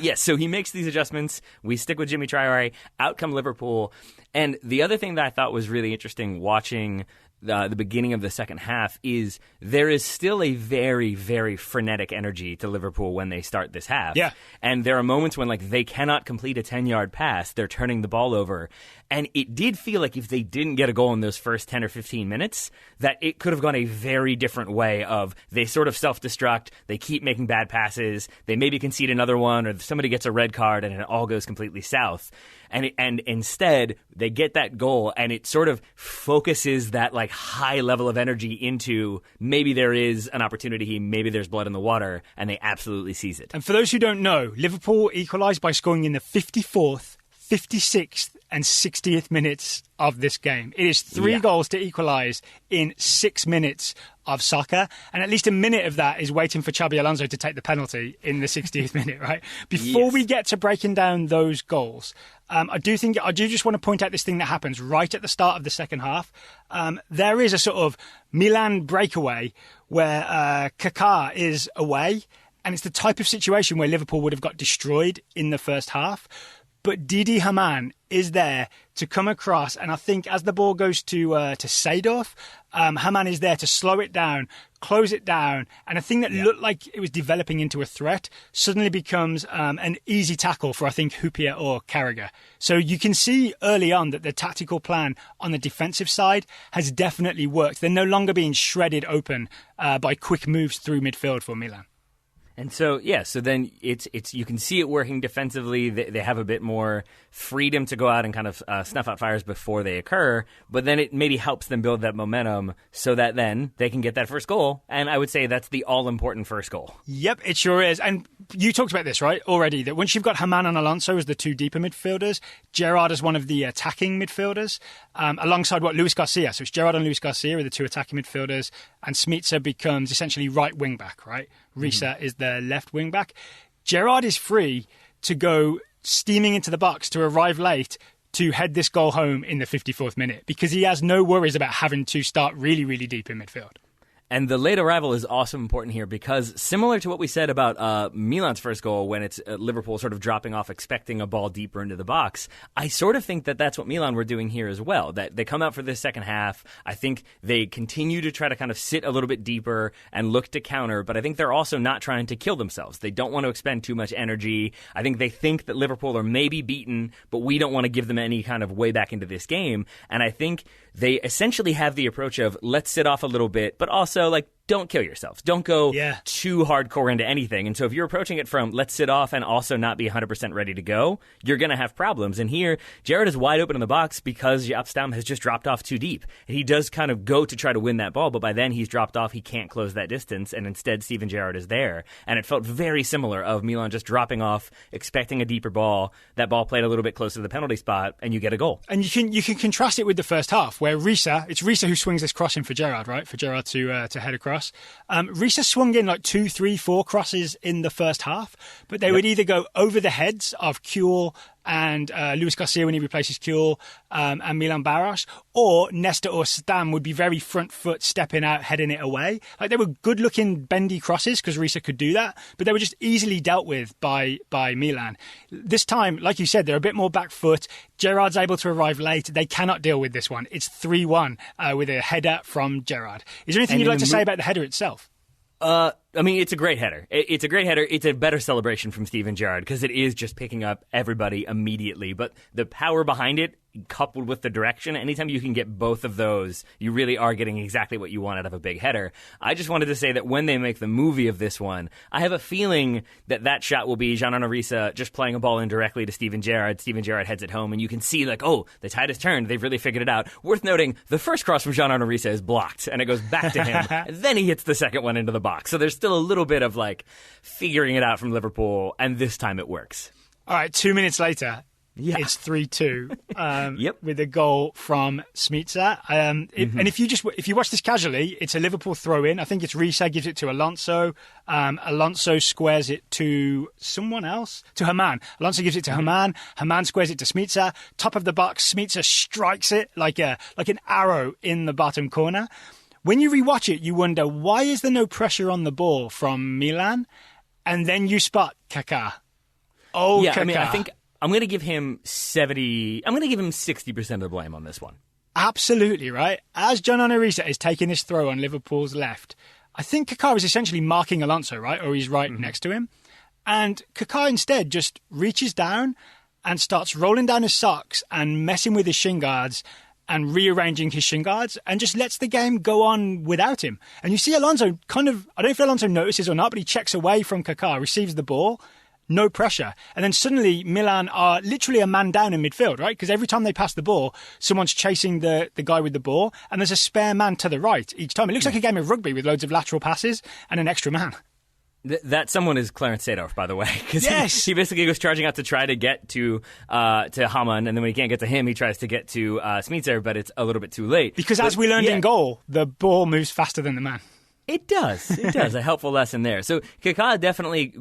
Yes, so he makes these adjustments. We stick with Jimmy Traore. Out come Liverpool. And the other thing that I thought was really interesting watching the beginning of the second half is there is still a very, very frenetic energy to Liverpool when they start this half. Yeah. And there are moments when like they cannot complete a 10-yard pass. They're turning the ball over. And it did feel like if they didn't get a goal in those first 10 or 15 minutes, that it could have gone a very different way of they sort of self-destruct, they keep making bad passes, they maybe concede another one, or somebody gets a red card and it all goes completely south. And instead, they get that goal, and it sort of focuses that like high level of energy into maybe there is an opportunity, maybe there's blood in the water, and they absolutely seize it. And for those who don't know, Liverpool equalised by scoring in the 54th, 56th and 60th minutes of this game. It is three goals to equalise in 6 minutes of soccer, and at least a minute of that is waiting for Xabi Alonso to take the penalty in the 60th minute, right? Before we get to breaking down those goals, I do just want to point out this thing that happens right at the start of the second half. There is a sort of Milan breakaway where Kaká is away, and it's the type of situation where Liverpool would have got destroyed in the first half. but Didi Hamann is there to come across, and I think as the ball goes to Seedorf, Hamann is there to slow it down, close it down, and a thing that looked like it was developing into a threat suddenly becomes an easy tackle for, I think, Hupia or Carragher. So you can see early on that the tactical plan on the defensive side has definitely worked. They're no longer being shredded open by quick moves through midfield for Milan. And so, so then it's you can see it working defensively. They have a bit more freedom to go out and kind of snuff out fires before they occur, but then it maybe helps them build that momentum so that then they can get that first goal. And I would say that's the all-important first goal. Yep, it sure is. And you talked about this, right, already, that once you've got Hamann and Alonso as the two deeper midfielders, Gerrard as one of the attacking midfielders, alongside Luis Garcia. So it's Gerrard and Luis Garcia are the two attacking midfielders, and Smica becomes essentially right wing-back, right? Risa is the left wing-back. Gerrard is free to go steaming into the box, to arrive late, to head this goal home in the 54th minute, because he has no worries about having to start really, really deep in midfield. And the late arrival is also important here because similar to what we said about Milan's first goal when it's Liverpool sort of dropping off, expecting a ball deeper into the box, I sort of think that that's what Milan were doing here as well, that they come out for this second half. I think they continue to try to kind of sit a little bit deeper and look to counter, but I think they're also not trying to kill themselves. They don't want to expend too much energy. I think they think that Liverpool are maybe beaten, but we don't want to give them any kind of way back into this game. And I think they essentially have the approach of let's sit off a little bit, but also like don't kill yourselves. Don't go too hardcore into anything. And so if you're approaching it from let's sit off and also not be 100% ready to go, you're going to have problems. And here, Gerrard is wide open in the box because Jaap Stam has just dropped off too deep. And he does kind of go to try to win that ball, but by then he's dropped off. He can't close that distance. And instead, Steven Gerrard is there. And it felt very similar of Milan just dropping off, expecting a deeper ball. That ball played a little bit closer to the penalty spot, and you get a goal. And you can contrast it with the first half, where it's Risa who swings this cross in for Gerrard, right? For Gerrard to head across. Risa swung in like 2, 3, 4 crosses in the first half, but they would either go over the heads of Kuhl and Luis Garcia when he replaces Kuhl and Milan Baros, or Nesta or Stam would be very front foot stepping out, heading it away. Like they were good looking bendy crosses because Risa could do that, but they were just easily dealt with by Milan. This time, like you said, they're a bit more back foot. Gerrard's able to arrive late. They cannot deal with this one. It's 3-1 with a header from Gerrard. Is there anything you'd like to say about the header itself? I mean, it's a great header. It's a great header. It's a better celebration from Steven Gerrard because it is just picking up everybody immediately. But the power behind it, coupled with the direction, anytime you can get both of those, you really are getting exactly what you want out of a big header. I just wanted to say that when they make the movie of this one, I have a feeling that shot will be Gian-Arno Risa just playing a ball in directly to Steven Gerrard. Steven Gerrard heads it home, and you can see, like, oh, the tide has turned. They've really figured it out. Worth noting, the first cross from Gian-Arno Risa is blocked, and it goes back to him. And then he hits the second one into the box. So there's still a little bit of, like, figuring it out from Liverpool, and this time it works. All right, 2 minutes later. Yeah. It's 3-2 with a goal from Smica. And if you watch this casually, it's a Liverpool throw-in. I think it's Risa gives it to Alonso. Alonso squares it to someone else, to Hamann. Alonso gives it to Hamann. Hamann squares it to Smica. Top of the box, Smica strikes it like an arrow in the bottom corner. When you rewatch it, you wonder, why is there no pressure on the ball from Milan? And then you spot Kaká. Oh, yeah, Kaká. I mean, I think I'm going to give him 60% of the blame on this one. Absolutely, right? As Gian-Arno Risa is taking this throw on Liverpool's left, I think Kaká is essentially marking Alonso, right? Or he's right next to him. And Kaká instead just reaches down and starts rolling down his socks and messing with his shin guards and rearranging his shin guards and just lets the game go on without him. And you see Alonso kind of, I don't know if Alonso notices or not, but he checks away from Kaká, receives the ball, no pressure. And then suddenly Milan are literally a man down in midfield, right? Because every time they pass the ball, someone's chasing the guy with the ball and there's a spare man to the right each time. It looks like a game of rugby with loads of lateral passes and an extra man. That someone is Clarence Seedorf, by the way. Because yes! he basically goes charging out to try to get to Hamann, and then when he can't get to him, he tries to get to Smica, but it's a little bit too late. Because as we learned in goal, the ball moves faster than the man. It does. A helpful lesson there. So Kaká definitely,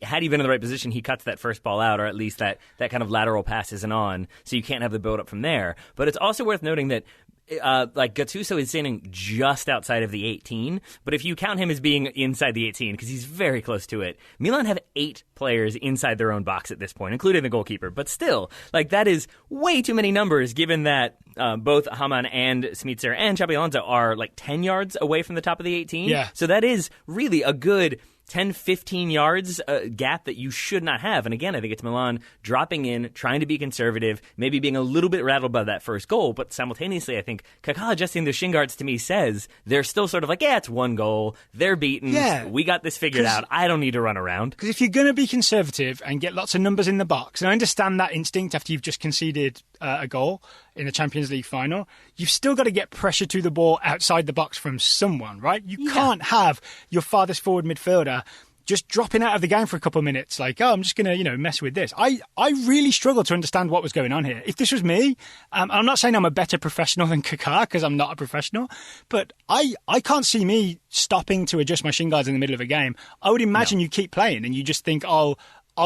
had he been in the right position, he cuts that first ball out, or at least that kind of lateral pass isn't on, so you can't have the build-up from there. But it's also worth noting that like Gattuso is standing just outside of the 18, but if you count him as being inside the 18, because he's very close to it, Milan have 8 players inside their own box at this point, including the goalkeeper. But still, like, that is way too many numbers, given that both Haman and Smitser and Xabi Alonso are like 10 yards away from the top of the 18. Yeah. So that is really a good 10, 15 yards gap that you should not have. And again, I think it's Milan dropping in, trying to be conservative, maybe being a little bit rattled by that first goal. But simultaneously, I think Kaká adjusting the shin guards to me says they're still sort of like, yeah, it's 1 goal. They're beaten. Yeah. We got this figured out. I don't need to run around. Because if you're going to be conservative and get lots of numbers in the box, and I understand that instinct after you've just conceded a goal in the Champions League final, you've still got to get pressure to the ball outside the box from someone, right? You can't have your farthest forward midfielder just dropping out of the game for a couple of minutes, like, oh, I'm just going to, mess with this. I really struggle to understand what was going on here. If this was me, I'm not saying I'm a better professional than Kaká, because I'm not a professional, but I can't see me stopping to adjust my shin guards in the middle of a game. I would imagine you keep playing and you just think, I'll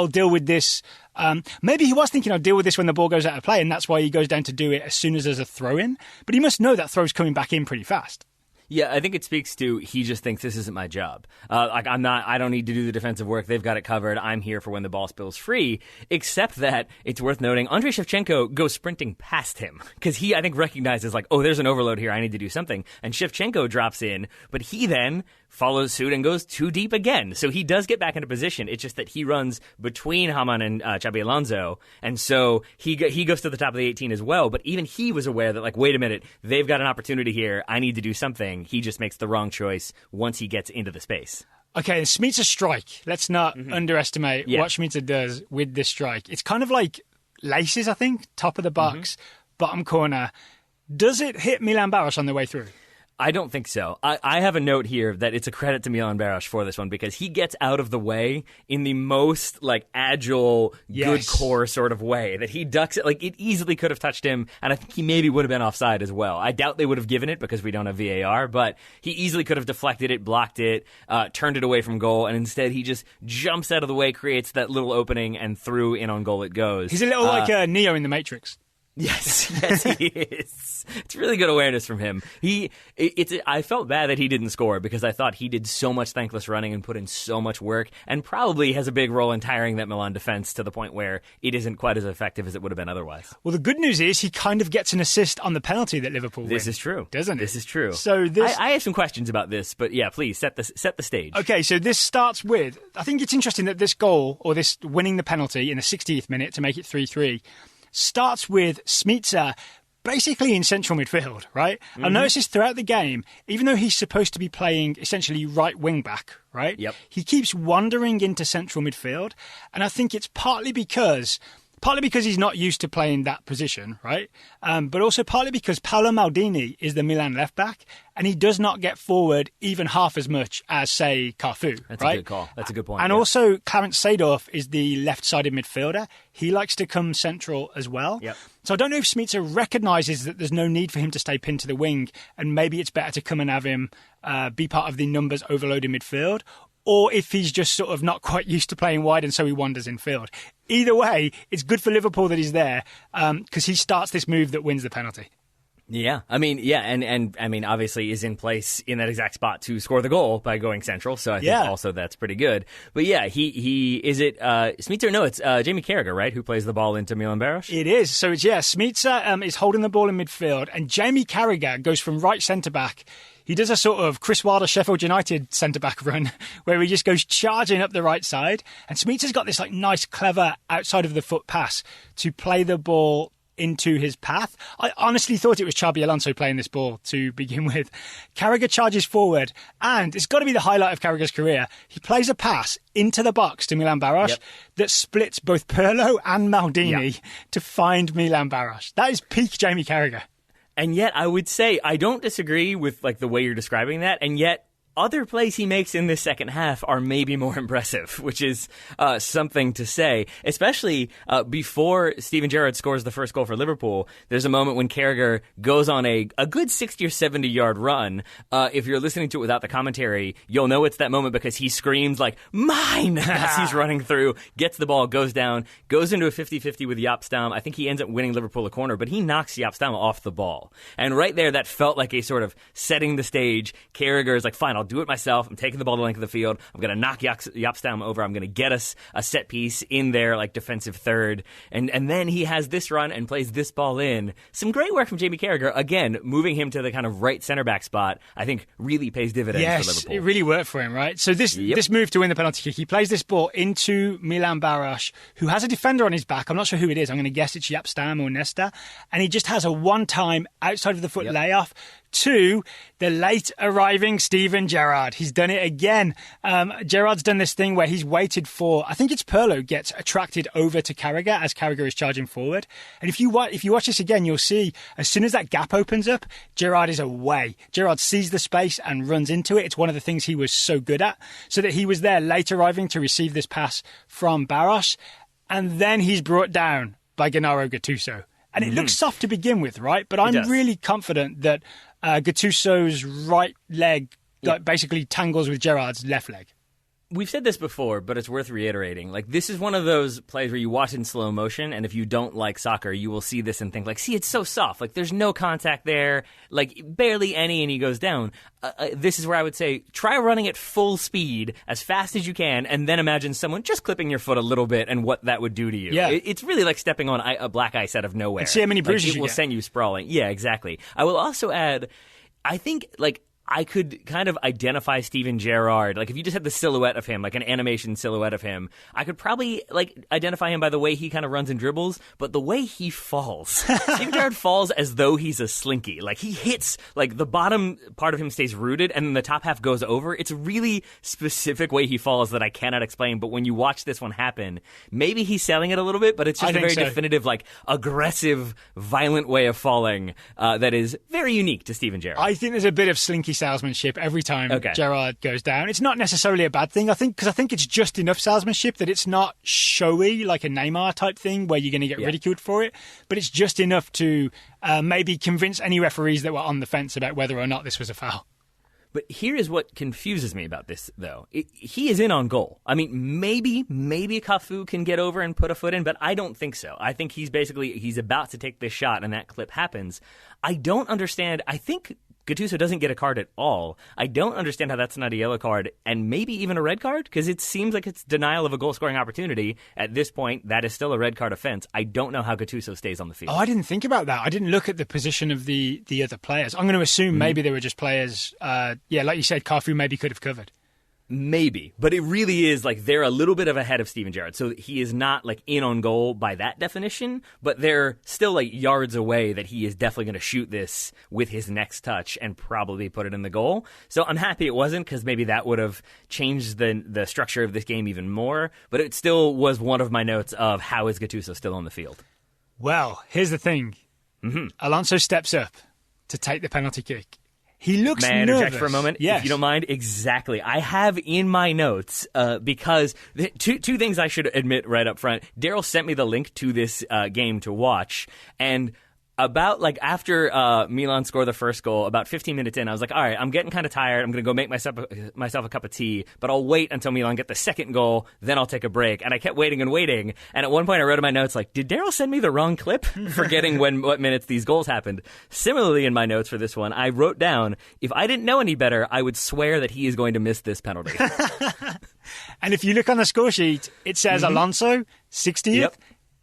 deal with this. Maybe he was thinking I'll deal with this when the ball goes out of play, and that's why he goes down to do it as soon as there's a throw-in. But he must know that throw's coming back in pretty fast. Yeah, I think it speaks to he just thinks this isn't my job. I don't need to do the defensive work. They've got it covered. I'm here for when the ball spills free. Except that it's worth noting, Andrei Shevchenko goes sprinting past him because he, I think, recognizes like, oh, there's an overload here. I need to do something. And Shevchenko drops in, but he then follows suit and goes too deep again. So he does get back into position. It's just that he runs between Haman and Xabi Alonso, and so he goes to the top of the 18 as well. But even he was aware that, like, wait a minute, they've got an opportunity here. I need to do something. He just makes the wrong choice once he gets into the space. Okay, Smitser's strike. Let's not underestimate what Smitser does with this strike. It's kind of like laces, I think, top of the box, bottom corner. Does it hit Milan Baros on the way through? I don't think so. I have a note here that it's a credit to Milan Baros for this one because he gets out of the way in the most like agile, good core sort of way that he ducks it. Like it easily could have touched him, and I think he maybe would have been offside as well. I doubt they would have given it because we don't have VAR, but he easily could have deflected it, blocked it, turned it away from goal, and instead he just jumps out of the way, creates that little opening, and through in on goal it goes. He's a little like Neo in The Matrix. Yes, he is. It's really good awareness from him. I felt bad that he didn't score because I thought he did so much thankless running and put in so much work and probably has a big role in tiring that Milan defense to the point where it isn't quite as effective as it would have been otherwise. Well, the good news is he kind of gets an assist on the penalty that Liverpool win. This is true. Doesn't it? This is true. So I have some questions about this, but yeah, please set the stage. Okay, so this starts with, I think it's interesting that this goal, or this winning the penalty in the 60th minute to make it 3-3, starts with Smitser basically in central midfield, right? I've noticed this throughout the game, even though he's supposed to be playing essentially right wing back, right? Yep. He keeps wandering into central midfield, and I think it's partly because he's not used to playing that position, right? But also partly because Paolo Maldini is the Milan left back, and he does not get forward even half as much as, say, Cafu. That's right? a good call. That's a good point. And also, Clarence Seedorf is the left-sided midfielder. He likes to come central as well. Yep. So I don't know if Smitser recognises that there's no need for him to stay pinned to the wing, and maybe it's better to come and have him be part of the numbers overloaded midfield, or if he's just sort of not quite used to playing wide and so he wanders in field. Either way, it's good for Liverpool that he's there because he starts this move that wins the penalty. Yeah, I mean, and I mean, obviously is in place in that exact spot to score the goal by going central, so I think also that's pretty good. But yeah, he is it Smitser? No, it's Jamie Carragher, right, who plays the ball into Milan Baros? It is. So it's, Smitser is holding the ball in midfield, and Jamie Carragher goes from right centre-back. He does a sort of Chris Wilder Sheffield United centre-back run where he just goes charging up the right side, and Smitser's got this like nice, clever outside of the foot pass to play the ball into his path. I honestly thought it was Xabi Alonso playing this ball to begin with. Carragher charges forward, and it's got to be the highlight of Carragher's career. He plays a pass into the box to Milan Baros that splits both Pirlo and Maldini to find Milan Baros. That is peak Jamie Carragher. And yet, I would say I don't disagree with like the way you're describing that, and yet other plays he makes in this second half are maybe more impressive, which is something to say, especially before Steven Gerrard scores the first goal for Liverpool. There's a moment when Carragher goes on a good 60 or 70-yard run. If you're listening to it without the commentary, you'll know it's that moment because he screams like, mine, as he's running through, gets the ball, goes down, goes into a 50-50 with Jaap Stam. I think he ends up winning Liverpool a corner, but he knocks Jaap Stam off the ball. And right there, that felt like a sort of setting the stage. Carragher is like, fine, I'll do it myself. I'm taking the ball the length of the field. I'm going to knock Jaap Stam over. I'm going to get us a set piece in their like defensive third. And then he has this run and plays this ball in. Some great work from Jamie Carragher. Again, moving him to the kind of right center back spot, I think really pays dividends for Liverpool. Yes, it really worked for him, right? So this move to win the penalty kick, he plays this ball into Milan Baros, who has a defender on his back. I'm not sure who it is. I'm going to guess it's Jaap Stam or Nesta. And he just has a one-time outside of the foot layoff to the late arriving Steven Gerrard. He's done it again. Gerrard's done this thing where he's waited for, I think it's Pirlo gets attracted over to Carragher as Carragher is charging forward. And if you watch this again, you'll see as soon as that gap opens up, Gerrard is away. Gerrard sees the space and runs into it. It's one of the things he was so good at. So that he was there late arriving to receive this pass from Baros. And then he's brought down by Gennaro Gattuso. And it looks soft to begin with, right? But I'm really confident that Gattuso's right leg basically tangles with Gerrard's left leg. We've said this before, but it's worth reiterating. Like, this is one of those plays where you watch in slow motion, and if you don't like soccer, you will see this and think, like, see, it's so soft. Like, there's no contact there, like, barely any, and he goes down. This is where I would say, try running at full speed as fast as you can, and then imagine someone just clipping your foot a little bit and what that would do to you. Yeah. It's really like stepping on a black ice out of nowhere. And see how many bruises it will send you sprawling. Yeah, exactly. I will also add, I think, like, I could kind of identify Steven Gerrard. Like, if you just had the silhouette of him, like an animation silhouette of him, I could probably, like, identify him by the way he kind of runs and dribbles, but the way he falls. Steven Gerrard falls as though he's a slinky. Like, he hits, like, the bottom part of him stays rooted, and then the top half goes over. It's a really specific way he falls that I cannot explain, but when you watch this one happen, maybe he's selling it a little bit, but it's just a very definitive, like, aggressive, violent way of falling that is very unique to Steven Gerrard. I think there's a bit of slinky salesmanship every time Gerrard goes down. It's not necessarily a bad thing, I think, because I think it's just enough salesmanship that it's not showy like a Neymar type thing where you're going to get ridiculed for it, but it's just enough to maybe convince any referees that were on the fence about whether or not this was a foul. But here is what confuses me about this, though. He is in on goal. I mean, maybe Cafu can get over and put a foot in, but I don't think so. I think he's about to take this shot, and that clip happens. I don't understand. I think Gattuso doesn't get a card at all. I don't understand how that's not a yellow card and maybe even a red card, because it seems like it's denial of a goal-scoring opportunity. At this point, that is still a red card offense. I don't know how Gattuso stays on the field. Oh, I didn't think about that. I didn't look at the position of the other players. I'm going to assume maybe they were just players, like you said, Cafu maybe could have covered. Maybe, but it really is like they're a little bit of ahead of Steven Gerrard. So he is not like in on goal by that definition, but they're still like yards away that he is definitely going to shoot this with his next touch and probably put it in the goal. So I'm happy it wasn't, because maybe that would have changed the structure of this game even more. But it still was one of my notes of how is Gattuso still on the field. Well, here's the thing. Alonso steps up to take the penalty kick. He looks nervous. May I interject for a moment? Yes. If you don't mind? Exactly. I have in my notes, because two things I should admit right up front. Daryl sent me the link to this game to watch, and about like after Milan scored the first goal, about 15 minutes in, I was like, all right, I'm getting kind of tired. I'm going to go make myself a cup of tea, but I'll wait until Milan get the second goal, then I'll take a break. And I kept waiting and waiting. And at one point I wrote in my notes, like, did Daryl send me the wrong clip? Forgetting what minutes these goals happened. Similarly, in my notes for this one, I wrote down, if I didn't know any better, I would swear that he is going to miss this penalty. And if you look on the score sheet, it says Alonso, 60th. Yep.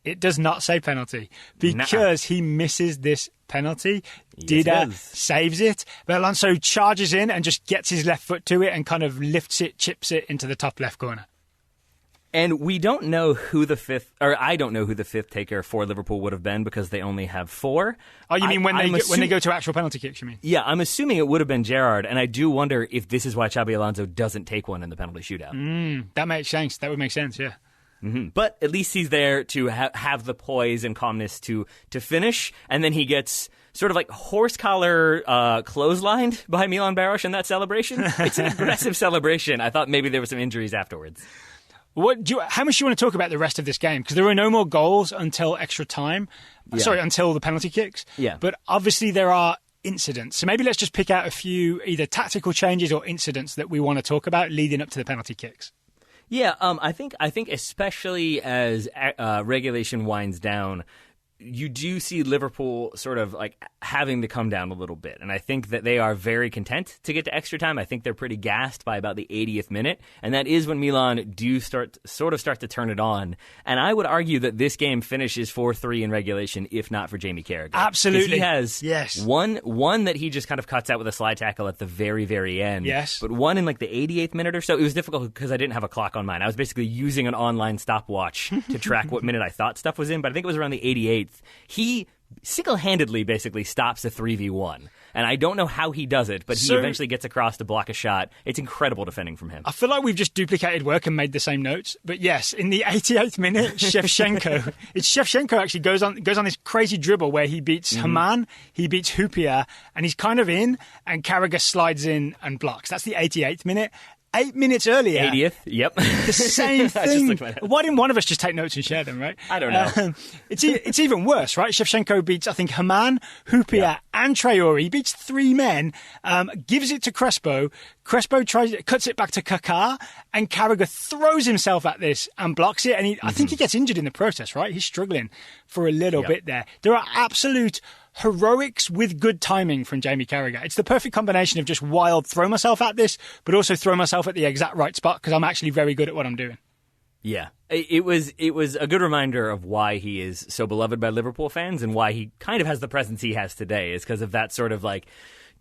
It does not say penalty because he misses this penalty. Dida saves it, but Alonso charges in and just gets his left foot to it and kind of lifts it, chips it into the top left corner. And we don't know who the fifth, or I don't know who the fifth taker for Liverpool would have been because they only have 4. Oh, you mean when they go to actual penalty kicks, you mean? Yeah, I'm assuming it would have been Gerrard, and I do wonder if this is why Xabi Alonso doesn't take one in the penalty shootout. That makes sense. That would make sense, yeah. But at least he's there to have the poise and calmness to finish, and then he gets sort of like horse collar clotheslined by Milan Baros in that celebration. It's an aggressive celebration. I thought maybe there were some injuries afterwards. How much do you want to talk about the rest of this game? Because there were no more goals until extra time. Yeah. Sorry, until the penalty kicks. Yeah. But obviously there are incidents. So maybe let's just pick out a few either tactical changes or incidents that we want to talk about leading up to the penalty kicks. Yeah, I think especially as regulation winds down, you do see Liverpool sort of like having to come down a little bit. And I think that they are very content to get to extra time. I think they're pretty gassed by about the 80th minute. And that is when Milan do start to turn it on. And I would argue that this game finishes 4-3 in regulation, if not for Jamie Carragher. Absolutely. He has one that he just kind of cuts out with a slide tackle at the very, very end. Yes. But one in like the 88th minute or so. It was difficult because I didn't have a clock on mine. I was basically using an online stopwatch to track what minute I thought stuff was in. But I think it was around the 88th. He single-handedly basically stops a 3v1. And I don't know how he does it, but he eventually gets across to block a shot. It's incredible defending from him. I feel like we've just duplicated work and made the same notes. But yes, in the 88th minute, Shevchenko actually goes on this crazy dribble where he beats Haman, he beats Hupia, and he's kind of in, and Carragher slides in and blocks. That's the 88th minute. 8 minutes earlier. 80th, yep. The same thing. Why didn't one of us just take notes and share them, right? I don't know. It's even worse, right? Shevchenko beats, I think, Haman, Hupia, and Traore. He beats three men, gives it to Crespo. Crespo cuts it back to Kaká, and Carragher throws himself at this and blocks it. And I think he gets injured in the process, right? He's struggling for a little bit there. There are absolute heroics with good timing from Jamie Carragher. It's the perfect combination of just wild throw myself at this, but also throw myself at the exact right spot because I'm actually very good at what I'm doing. Yeah, it was a good reminder of why he is so beloved by Liverpool fans and why he kind of has the presence he has today is because of that sort of like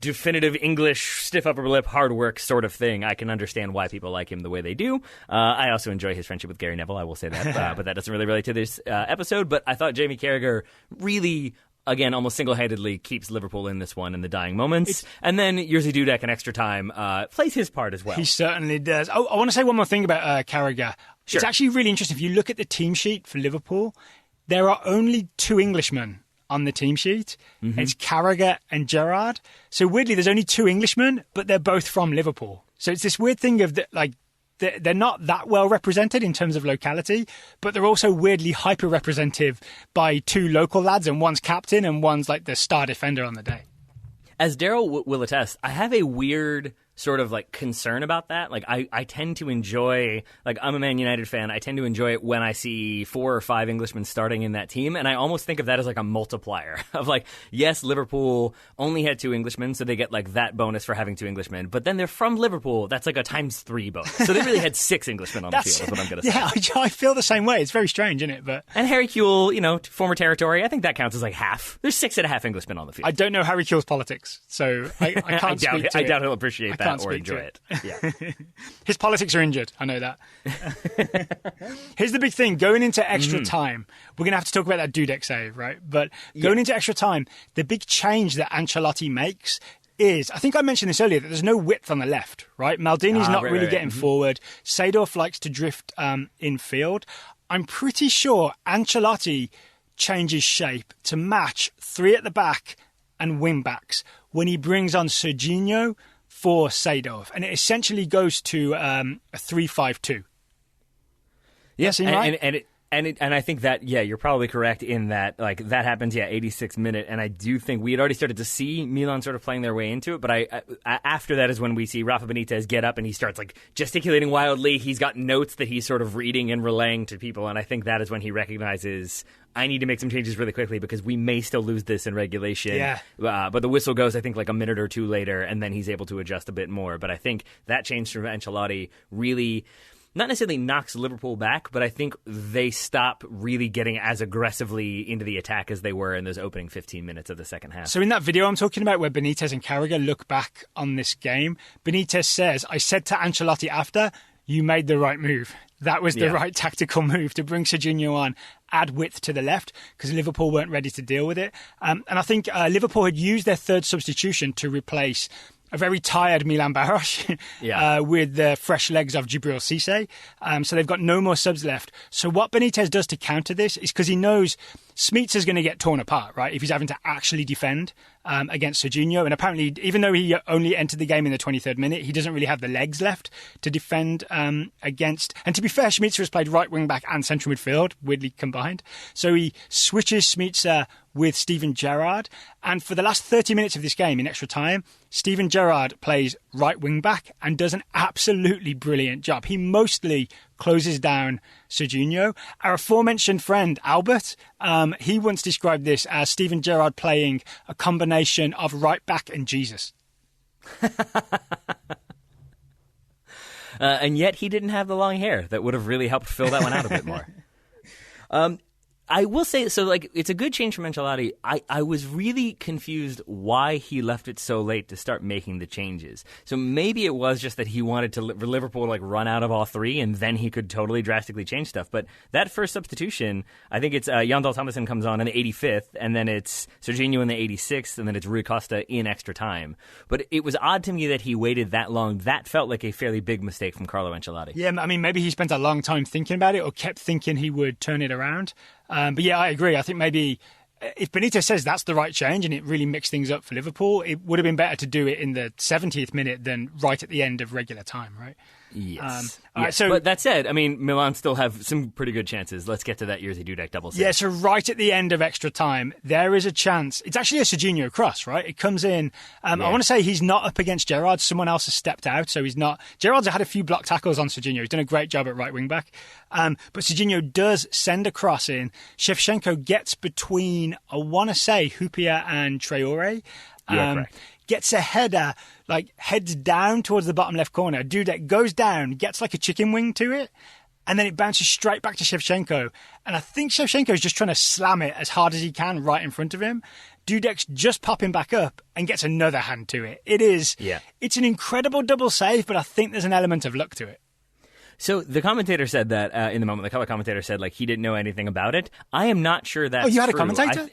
definitive English, stiff upper lip, hard work sort of thing. I can understand why people like him the way they do. I also enjoy his friendship with Gary Neville, I will say that, but that doesn't really relate to this episode. But I thought Jamie Carragher really, again, almost single-handedly keeps Liverpool in this one in the dying moments. And then Jerzy Dudek in extra time plays his part as well. He certainly does. Oh, I want to say one more thing about Carragher. Sure. It's actually really interesting. If you look at the team sheet for Liverpool, there are only two Englishmen on the team sheet. It's Carragher and Gerrard. So weirdly, there's only two Englishmen, but they're both from Liverpool. So it's this weird thing of they're not that well represented in terms of locality, but they're also weirdly hyper-representative by two local lads, and one's captain and one's like the star defender on the day. As Daryl will attest, I have a weird sort of like concern about that. Like I tend to enjoy, like I'm a Man United fan, I tend to enjoy it when I see 4 or 5 Englishmen starting in that team, and I almost think of that as like a multiplier of like, yes, Liverpool only had 2 Englishmen, so they get like that bonus for having 2 Englishmen, but then they're from Liverpool, that's like a ×3 bonus. So they really had 6 Englishmen on the field, is what I'm going to say. Yeah, I feel the same way. It's very strange, isn't it? And Harry Kewell, former territory, I think that counts as like half. There's 6.5 Englishmen on the field. I don't know Harry Kewell's politics, so I can't speak to it. I doubt he'll appreciate that or enjoy it. Yeah. His politics are injured. I know that. Here's the big thing. Going into extra time, we're going to have to talk about that Dudek save, right? But going into extra time, the big change that Ancelotti makes is, I think I mentioned this earlier, that there's no width on the left, right? Maldini's not really getting forward. Seedorf likes to drift in field. I'm pretty sure Ancelotti changes shape to match 3 at the back and wing backs when he brings on Serginho for Seedorf, and it essentially goes to a 3-5-2. Yes, right? And I think that, you're probably correct in that, like, that happens, 86th minute, and I do think we had already started to see Milan sort of playing their way into it, but I after that is when we see Rafa Benitez get up and he starts, like, gesticulating wildly. He's got notes that he's sort of reading and relaying to people, and I think that is when he recognizes, I need to make some changes really quickly because we may still lose this in regulation. Yeah. But the whistle goes, I think, like a minute or two later, and then he's able to adjust a bit more. But I think that change from Ancelotti really not necessarily knocks Liverpool back, but I think they stop really getting as aggressively into the attack as they were in those opening 15 minutes of the second half. So in that video I'm talking about where Benitez and Carragher look back on this game, Benitez says, I said to Ancelotti after, you made the right move. That was the right tactical move to bring Serginho on, add width to the left, because Liverpool weren't ready to deal with it. And I think Liverpool had used their third substitution to replace a very tired Milan Baros with the fresh legs of Djibril Cissé. So they've got no more subs left. So what Benitez does to counter this is, because he knows Smeets is going to get torn apart, right, if he's having to actually defend against Serginho. And apparently, even though he only entered the game in the 23rd minute, he doesn't really have the legs left to defend against. And to be fair, Smeets has played right wing back and central midfield, weirdly combined. So he switches Smeets with Steven Gerrard. And for the last 30 minutes of this game in extra time, Steven Gerrard plays right wing back and does an absolutely brilliant job. He mostly closes down Serginho. Our aforementioned friend, Albert, he once described this as Steven Gerrard playing a combination of right back and Jesus. And yet he didn't have the long hair that would have really helped fill that one out a bit more. I will say, so like, it's a good change from Ancelotti. I was really confused why he left it so late to start making the changes. So maybe it was just that he wanted to Liverpool to like run out of all three, and then he could totally drastically change stuff. But that first substitution, I think it's Jan Dahl Tomasson comes on in the 85th, and then it's Serginho in the 86th, and then it's Rui Costa in extra time. But it was odd to me that he waited that long. That felt like a fairly big mistake from Carlo Ancelotti. Yeah, I mean, maybe he spent a long time thinking about it, or kept thinking he would turn it around. But yeah, I agree. I think maybe if Benitez says that's the right change and it really mixed things up for Liverpool, it would have been better to do it in the 70th minute than right at the end of regular time, right? Yes. Right, so, but that said, I mean, Milan still have some pretty good chances. Let's get to that Jerzy Dudek double save. Yeah, so right at the end of extra time, there is a chance. It's actually a Serginho cross, right? It comes in. I want to say he's not up against Gerrard. Someone else has stepped out, so he's not. Gerrard's had a few block tackles on Serginho. He's done a great job at right wing back. But Serginho does send a cross in. Shevchenko gets between, I want to say, Hupia and Traore. Correct. Gets a header, like heads down towards the bottom left corner. Dudek goes down, gets like a chicken wing to it, and then it bounces straight back to Shevchenko. And I think Shevchenko is just trying to slam it as hard as he can right in front of him. Dudek's just popping back up and gets another hand to it. It's an incredible double save, but I think there's an element of luck to it. So the commentator said that in the moment, the color commentator said like he didn't know anything about it. I am not sure that's true. Oh, you had true. a commentator?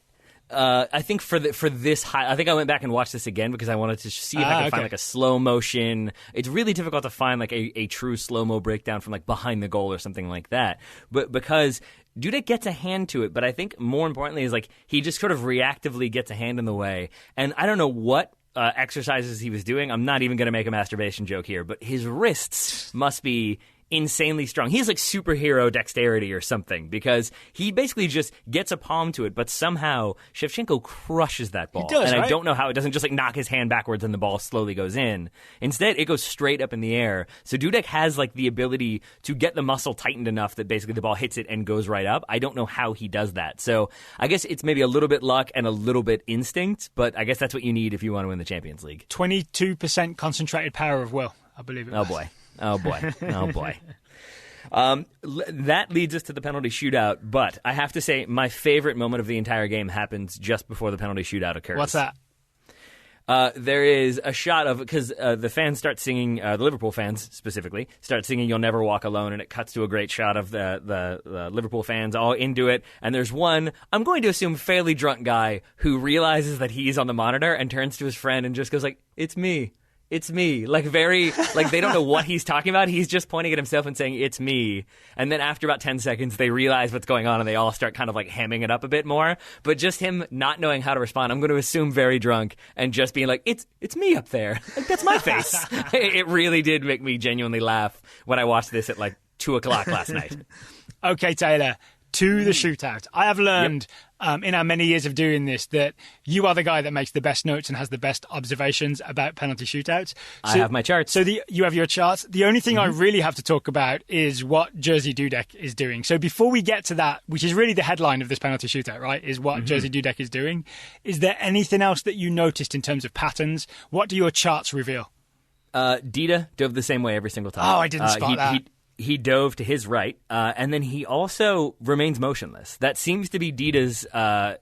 I think for this I think I went back and watched this again because I wanted to see if I could find like a slow motion. It's really difficult to find like a true slow-mo breakdown from like behind the goal or something like that. But because Dudek gets a hand to it, but I think more importantly is like he just sort of reactively gets a hand in the way. And I don't know what exercises he was doing. I'm not even going to make a masturbation joke here, but his wrists must be insanely strong. He has like superhero dexterity or something because he basically just gets a palm to it, but somehow Shevchenko crushes that ball. He does, and right? I don't know how it doesn't just like knock his hand backwards and the ball slowly goes in. Instead, it goes straight up in the air. So Dudek has like the ability to get the muscle tightened enough that basically the ball hits it and goes right up. I don't know how he does that. So I guess it's maybe a little bit luck and a little bit instinct, but I guess that's what you need if you want to win the Champions League. 22% concentrated power of will, I believe it was. Oh boy. That leads us to the penalty shootout, but I have to say my favorite moment of the entire game happens just before the penalty shootout occurs. What's that? There is a shot of, because the fans start singing, the Liverpool fans specifically, start singing You'll Never Walk Alone, and it cuts to a great shot of the Liverpool fans all into it, and there's one, I'm going to assume, fairly drunk guy who realizes that he's on the monitor and turns to his friend and just goes like, it's me. It's me. Like they don't know what he's talking about. He's just pointing at himself and saying, it's me. And then after about 10 seconds, they realize what's going on and they all start kind of like hamming it up a bit more. But just him not knowing how to respond, I'm going to assume very drunk and just being like, it's me up there. Like, that's my face. It really did make me genuinely laugh when I watched this at like 2:00 last night. Okay, Taylor. To the shootout. I have learned in our many years of doing this that you are the guy that makes the best notes and has the best observations about penalty shootouts. So, I have my charts. So you have your charts. The only thing I really have to talk about is what Jerzy Dudek is doing. So before we get to that, which is really the headline of this penalty shootout, right, is what Jerzy Dudek is doing. Is there anything else that you noticed in terms of patterns? What do your charts reveal? Dida dove the same way every single time. Oh, I didn't spot that. He dove to his right, and then he also remains motionless. That seems to be Dida's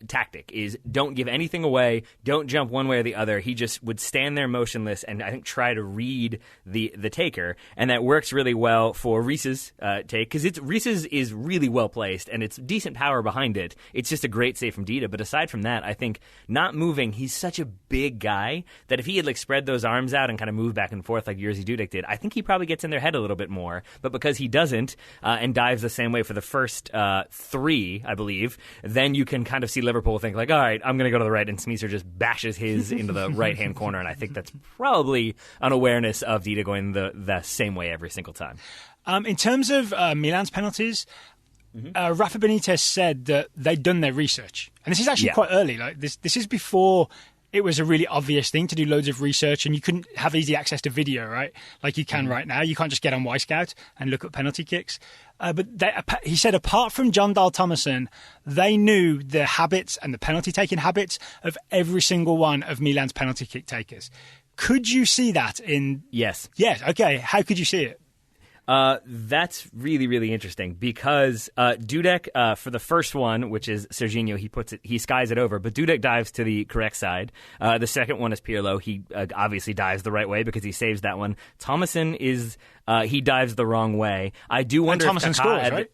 tactic, is don't give anything away, don't jump one way or the other. He just would stand there motionless and I think try to read the taker, and that works really well for Reese's take, because Reese's is really well placed, and it's decent power behind it. It's just a great save from Dida, but aside from that, I think not moving, he's such a big guy that if he had like spread those arms out and kind of moved back and forth like Jerzy Dudek did, I think he probably gets in their head a little bit more, but because because he doesn't and dives the same way for the first 3, I believe, then you can kind of see Liverpool think like, all right, I'm going to go to the right, and Smeeser just bashes his into the right-hand corner, and I think that's probably an awareness of Dida going the same way every single time. In terms of Milan's penalties, Rafa Benitez said that they'd done their research. And this is actually quite early. Like this is before it was a really obvious thing to do loads of research, and you couldn't have easy access to video, right? Like you can right now. You can't just get on Wisecout and look at penalty kicks. But he said apart from John Dahl Tomasson, they knew the habits and the penalty-taking habits of every single one of Milan's penalty kick takers. Could you see that in... Yes. Yes, okay. How could you see it? That's really, really interesting because Dudek, for the first one, which is Serginho, he skies it over, but Dudek dives to the correct side. The second one is Pirlo. He obviously dives the right way because he saves that one. Thomason he dives the wrong way. I do wonder if Thomason scores, right?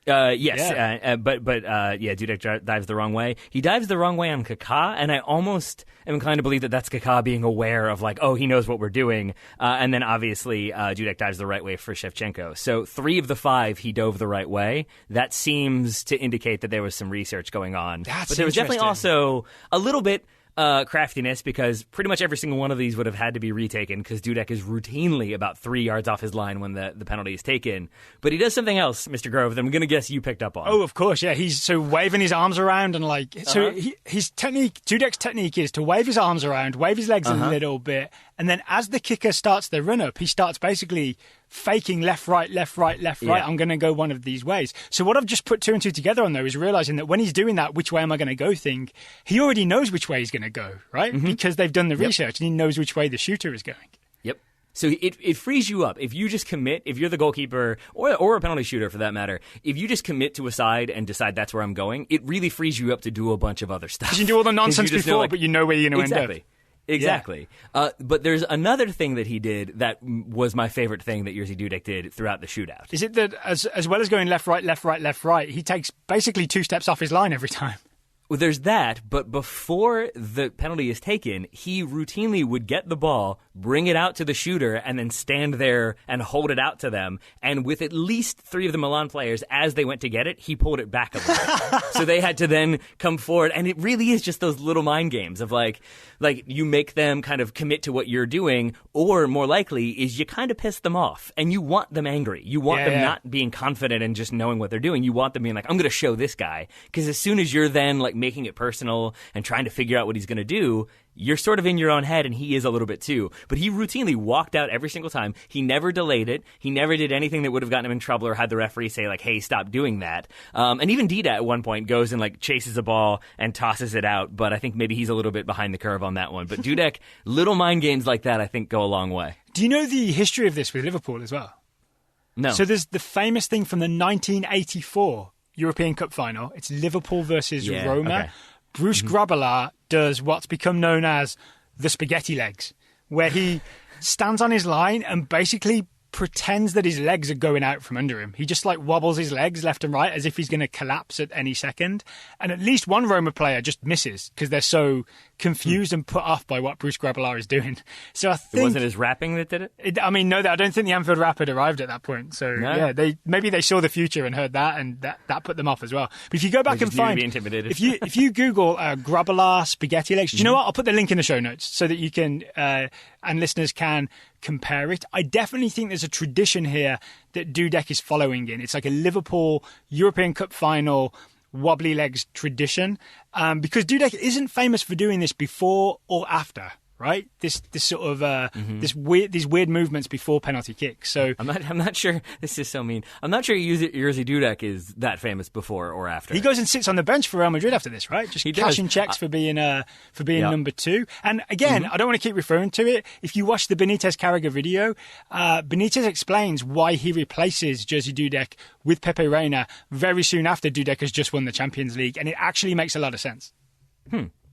Yes, but Dudek dives the wrong way. He dives the wrong way on Kaká, and I almost am inclined to believe that that's Kaká being aware of like, oh, he knows what we're doing. And then obviously Dudek dives the right way for Shevchenko. So 3 of the 5 he dove the right way. That seems to indicate that there was some research going on. But there was definitely also a little bit craftiness because pretty much every single one of these would have had to be retaken because Dudek is routinely about 3 yards off his line when the penalty is taken. But he does something else, Mr. Grove, that I'm going to guess you picked up on. Oh, of course, yeah. He's so waving his arms around and like... So his technique, Dudek's technique is to wave his arms around, wave his legs a little bit, and then as the kicker starts their run-up, he starts basically faking left, right, left, right, left, right. I'm going to go one of these ways. So what I've just put 2 and 2 together on, though, is realizing that when he's doing that, which way am I going to go thing, he already knows which way he's going to go, right? Because they've done the research and he knows which way the shooter is going. Yep. So it frees you up. If you just commit, if you're the goalkeeper or a penalty shooter for that matter, if you just commit to a side and decide that's where I'm going, it really frees you up to do a bunch of other stuff. Because you can do all the nonsense before, but you know where you're going to end up. Exactly. Yeah. But there's another thing that he did that was my favorite thing that Jerzy Dudek did throughout the shootout. Is it that as well as going left, right, left, right, left, right, he takes basically 2 steps off his line every time? Well, there's that, but before the penalty is taken, he routinely would get the ball, bring it out to the shooter, and then stand there and hold it out to them. And with at least 3 of the Milan players, as they went to get it, he pulled it back a little. So they had to then come forward. And it really is just those little mind games of like you make them kind of commit to what you're doing, or more likely is you kind of piss them off. And you want them angry. You want them not being confident and just knowing what they're doing. You want them being like, I'm going to show this guy. Because as soon as you're then like making it personal and trying to figure out what he's going to do, you're sort of in your own head, and he is a little bit too. But he routinely walked out every single time. He never delayed it. He never did anything that would have gotten him in trouble or had the referee say, like, hey, stop doing that. And even Dida at one point goes and, like, chases a ball and tosses it out. But I think maybe he's a little bit behind the curve on that one. But Dudek, little mind games like that, I think, go a long way. Do you know the history of this with Liverpool as well? No. So there's the famous thing from the 1984 European Cup final. It's Liverpool versus Roma. Okay. Bruce Grobbelaar does what's become known as the spaghetti legs, where he stands on his line and basically pretends that his legs are going out from under him. He just like wobbles his legs left and right as if he's going to collapse at any second. And at least one Roma player just misses because they're so confused and put off by what Bruce Grobbelaar is doing. So I think... It wasn't his rapping that did it? I don't think the Anfield Rap had arrived at that point. So maybe they saw the future and heard that, and that put them off as well. But if you go back and find... If you Google Grobbelaar spaghetti legs, do you know what? I'll put the link in the show notes so that you can... and listeners can compare it. I definitely think there's a tradition here that Dudek is following in. It's like a Liverpool European Cup final wobbly legs tradition, because Dudek isn't famous for doing this before or after. Right, this sort of these weird movements before penalty kicks. So I'm not sure. This is so mean. I'm not sure Jerzy Dudek is that famous before or after. He goes and sits on the bench for Real Madrid after this, right? Just cashing checks for being number 2. And again, I don't want to keep referring to it. If you watch the Benitez Carragher video, Benitez explains why he replaces Jerzy Dudek with Pepe Reina very soon after Dudek has just won the Champions League, and it actually makes a lot of sense.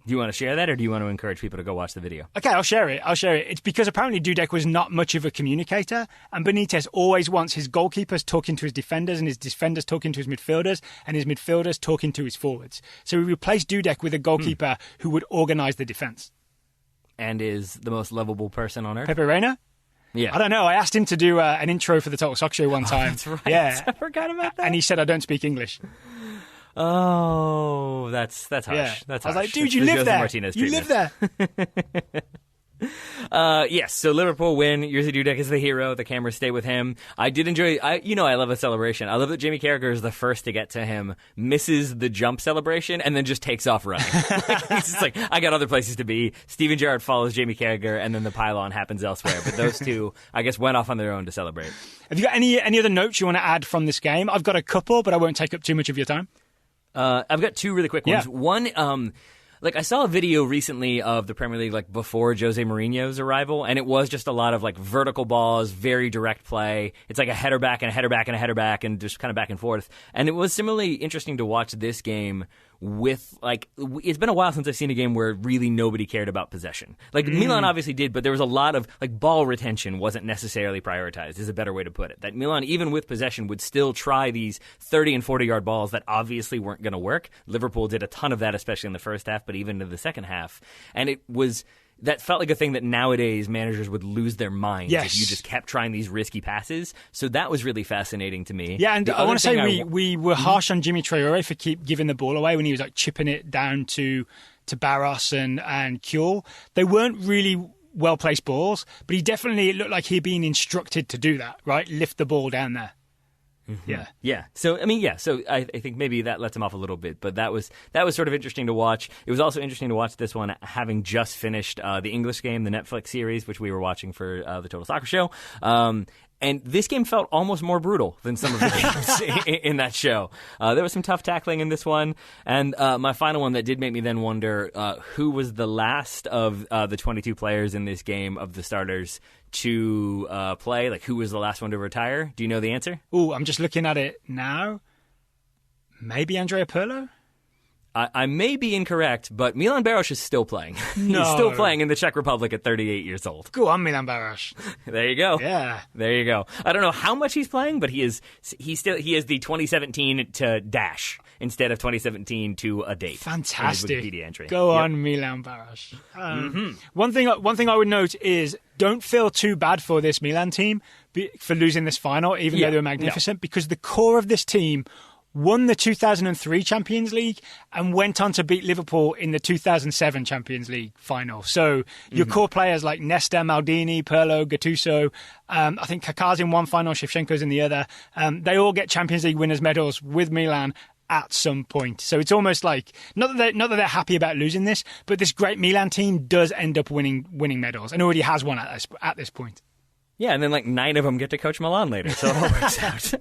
Do you want to share that, or do you want to encourage people to go watch the video? Okay, I'll share it. It's because apparently Dudek was not much of a communicator, and Benitez always wants his goalkeepers talking to his defenders, and his defenders talking to his midfielders, and his midfielders talking to his forwards. So he replaced Dudek with a goalkeeper who would organise the defence. And is the most lovable person on earth? Pepe Reina? Yeah. I don't know. I asked him to do an intro for the Total Soccer Show one time. That's right. Yeah. I forgot about that. And he said, I don't speak English. Oh, that's harsh. Yeah. That's I was harsh. like, dude, It's you the live Jose there. Martinez You live treatment. there. Yes, so Liverpool win. Jerzy Dudek is the hero. The cameras stay with him. I did enjoy. I love a celebration. I love that Jamie Carragher is the first to get to him, misses the jump celebration, and then just takes off running. He's just like, I got other places to be. Steven Gerrard follows Jamie Carragher, and then the pylon happens elsewhere. But those two, I guess, went off on their own to celebrate. Have you got any other notes you want to add from this game? I've got a couple, but I won't take up too much of your time. I've got two really quick ones. Yeah. One, I saw a video recently of the Premier League, before Jose Mourinho's arrival, and it was just a lot of, vertical balls, very direct play. It's like a header back and a header back and a header back and just kind of back and forth. And it was similarly interesting to watch this game with, it's been a while since I've seen a game where really nobody cared about possession. Milan obviously did, but there was a lot of, ball retention wasn't necessarily prioritized, is a better way to put it. That Milan, even with possession, would still try these 30 and 40-yard balls that obviously weren't going to work. Liverpool did a ton of that, especially in the first half, but even in the second half. And that felt like a thing that nowadays managers would lose their minds if you just kept trying these risky passes. So that was really fascinating to me. Yeah, and I want to say we were harsh on Jimmy Traore for keep giving the ball away when he was chipping it down to Barros and Kjol. They weren't really well-placed balls, but it looked like he'd been instructed to do that, right? Lift the ball down there. Mm-hmm. Yeah. So I think maybe that lets him off a little bit, but that was sort of interesting to watch. It was also interesting to watch this one having just finished the English game, the Netflix series, which we were watching for the Total Soccer Show. And this game felt almost more brutal than some of the games in that show. There was some tough tackling in this one. And my final one that did make me then wonder who was the last of the 22 players in this game of the starters to play. Who was the last one to retire? Do you know the answer? Oh, I'm just looking at it now. Maybe Andrea Pirlo? I may be incorrect, but Milan Baros is still playing. No. He's still playing in the Czech Republic at 38 years old. Go on, Milan Baros. There you go. Yeah. There you go. I don't know how much he's playing, but he is the 2017 to dash instead of 2017 to a date. Fantastic. Wikipedia entry. Go on, Milan Baros. One thing I would note is don't feel too bad for this Milan team for losing this final, even though they were magnificent, because the core of this team won the 2003 Champions League and went on to beat Liverpool in the 2007 Champions League final. So your core players like Nesta, Maldini, Pirlo, Gattuso, I think Kaká's in one final, Shevchenko's in the other. They all get Champions League winners' medals with Milan at some point. So it's almost like, not that they're happy about losing this, but this great Milan team does end up winning medals and already has one at this point. Yeah, and then 9 of them get to coach Milan later, so it all works out.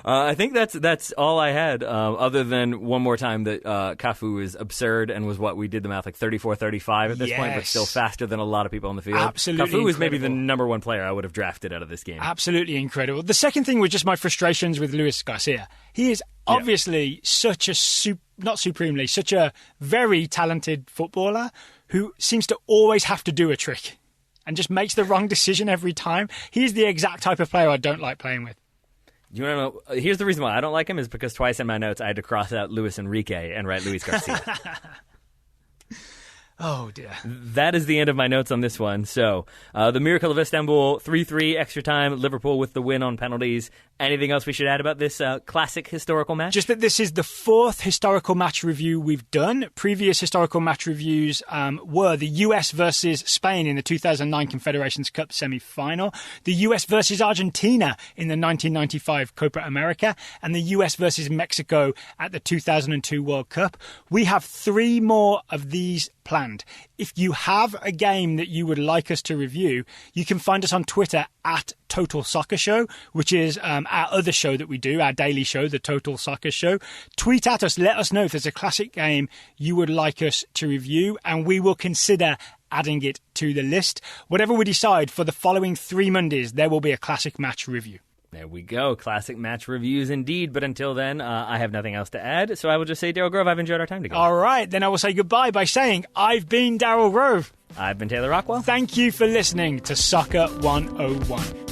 I think that's all I had, other than one more time that Cafu is absurd and was what we did the math 34-35 at this point, but still faster than a lot of people on the field. Absolutely Cafu was maybe the number one player I would have drafted out of this game. Absolutely incredible. The second thing was just my frustrations with Luis Garcia. He is obviously such a very talented footballer who seems to always have to do a trick and just makes the wrong decision every time. He's the exact type of player I don't like playing with. You want to know? Here's the reason why I don't like him is because twice in my notes I had to cross out Luis Enrique and write Luis Garcia. Oh, dear. That is the end of my notes on this one. So, the Miracle of Istanbul, 3-3 extra time, Liverpool with the win on penalties. Anything else we should add about this classic historical match? Just that this is the fourth historical match review we've done. Previous historical match reviews were the US versus Spain in the 2009 Confederations Cup semi-final, the US versus Argentina in the 1995 Copa America, and the US versus Mexico at the 2002 World Cup. We have 3 more of these planned. If you have a game that you would like us to review, you can find us on Twitter at Total Soccer Show, which is our other show that we do, our daily show, the Total Soccer Show. Tweet at us, let us know if there's a classic game you would like us to review, and we will consider adding it to the list. Whatever we decide, for the following 3 Mondays, there will be a classic match review. There we go. Classic match reviews indeed. But until then, I have nothing else to add. So I will just say, Daryl Grove, I've enjoyed our time together. All right. Then I will say goodbye by saying, I've been Daryl Grove. I've been Taylor Rockwell. Thank you for listening to Soccer 101.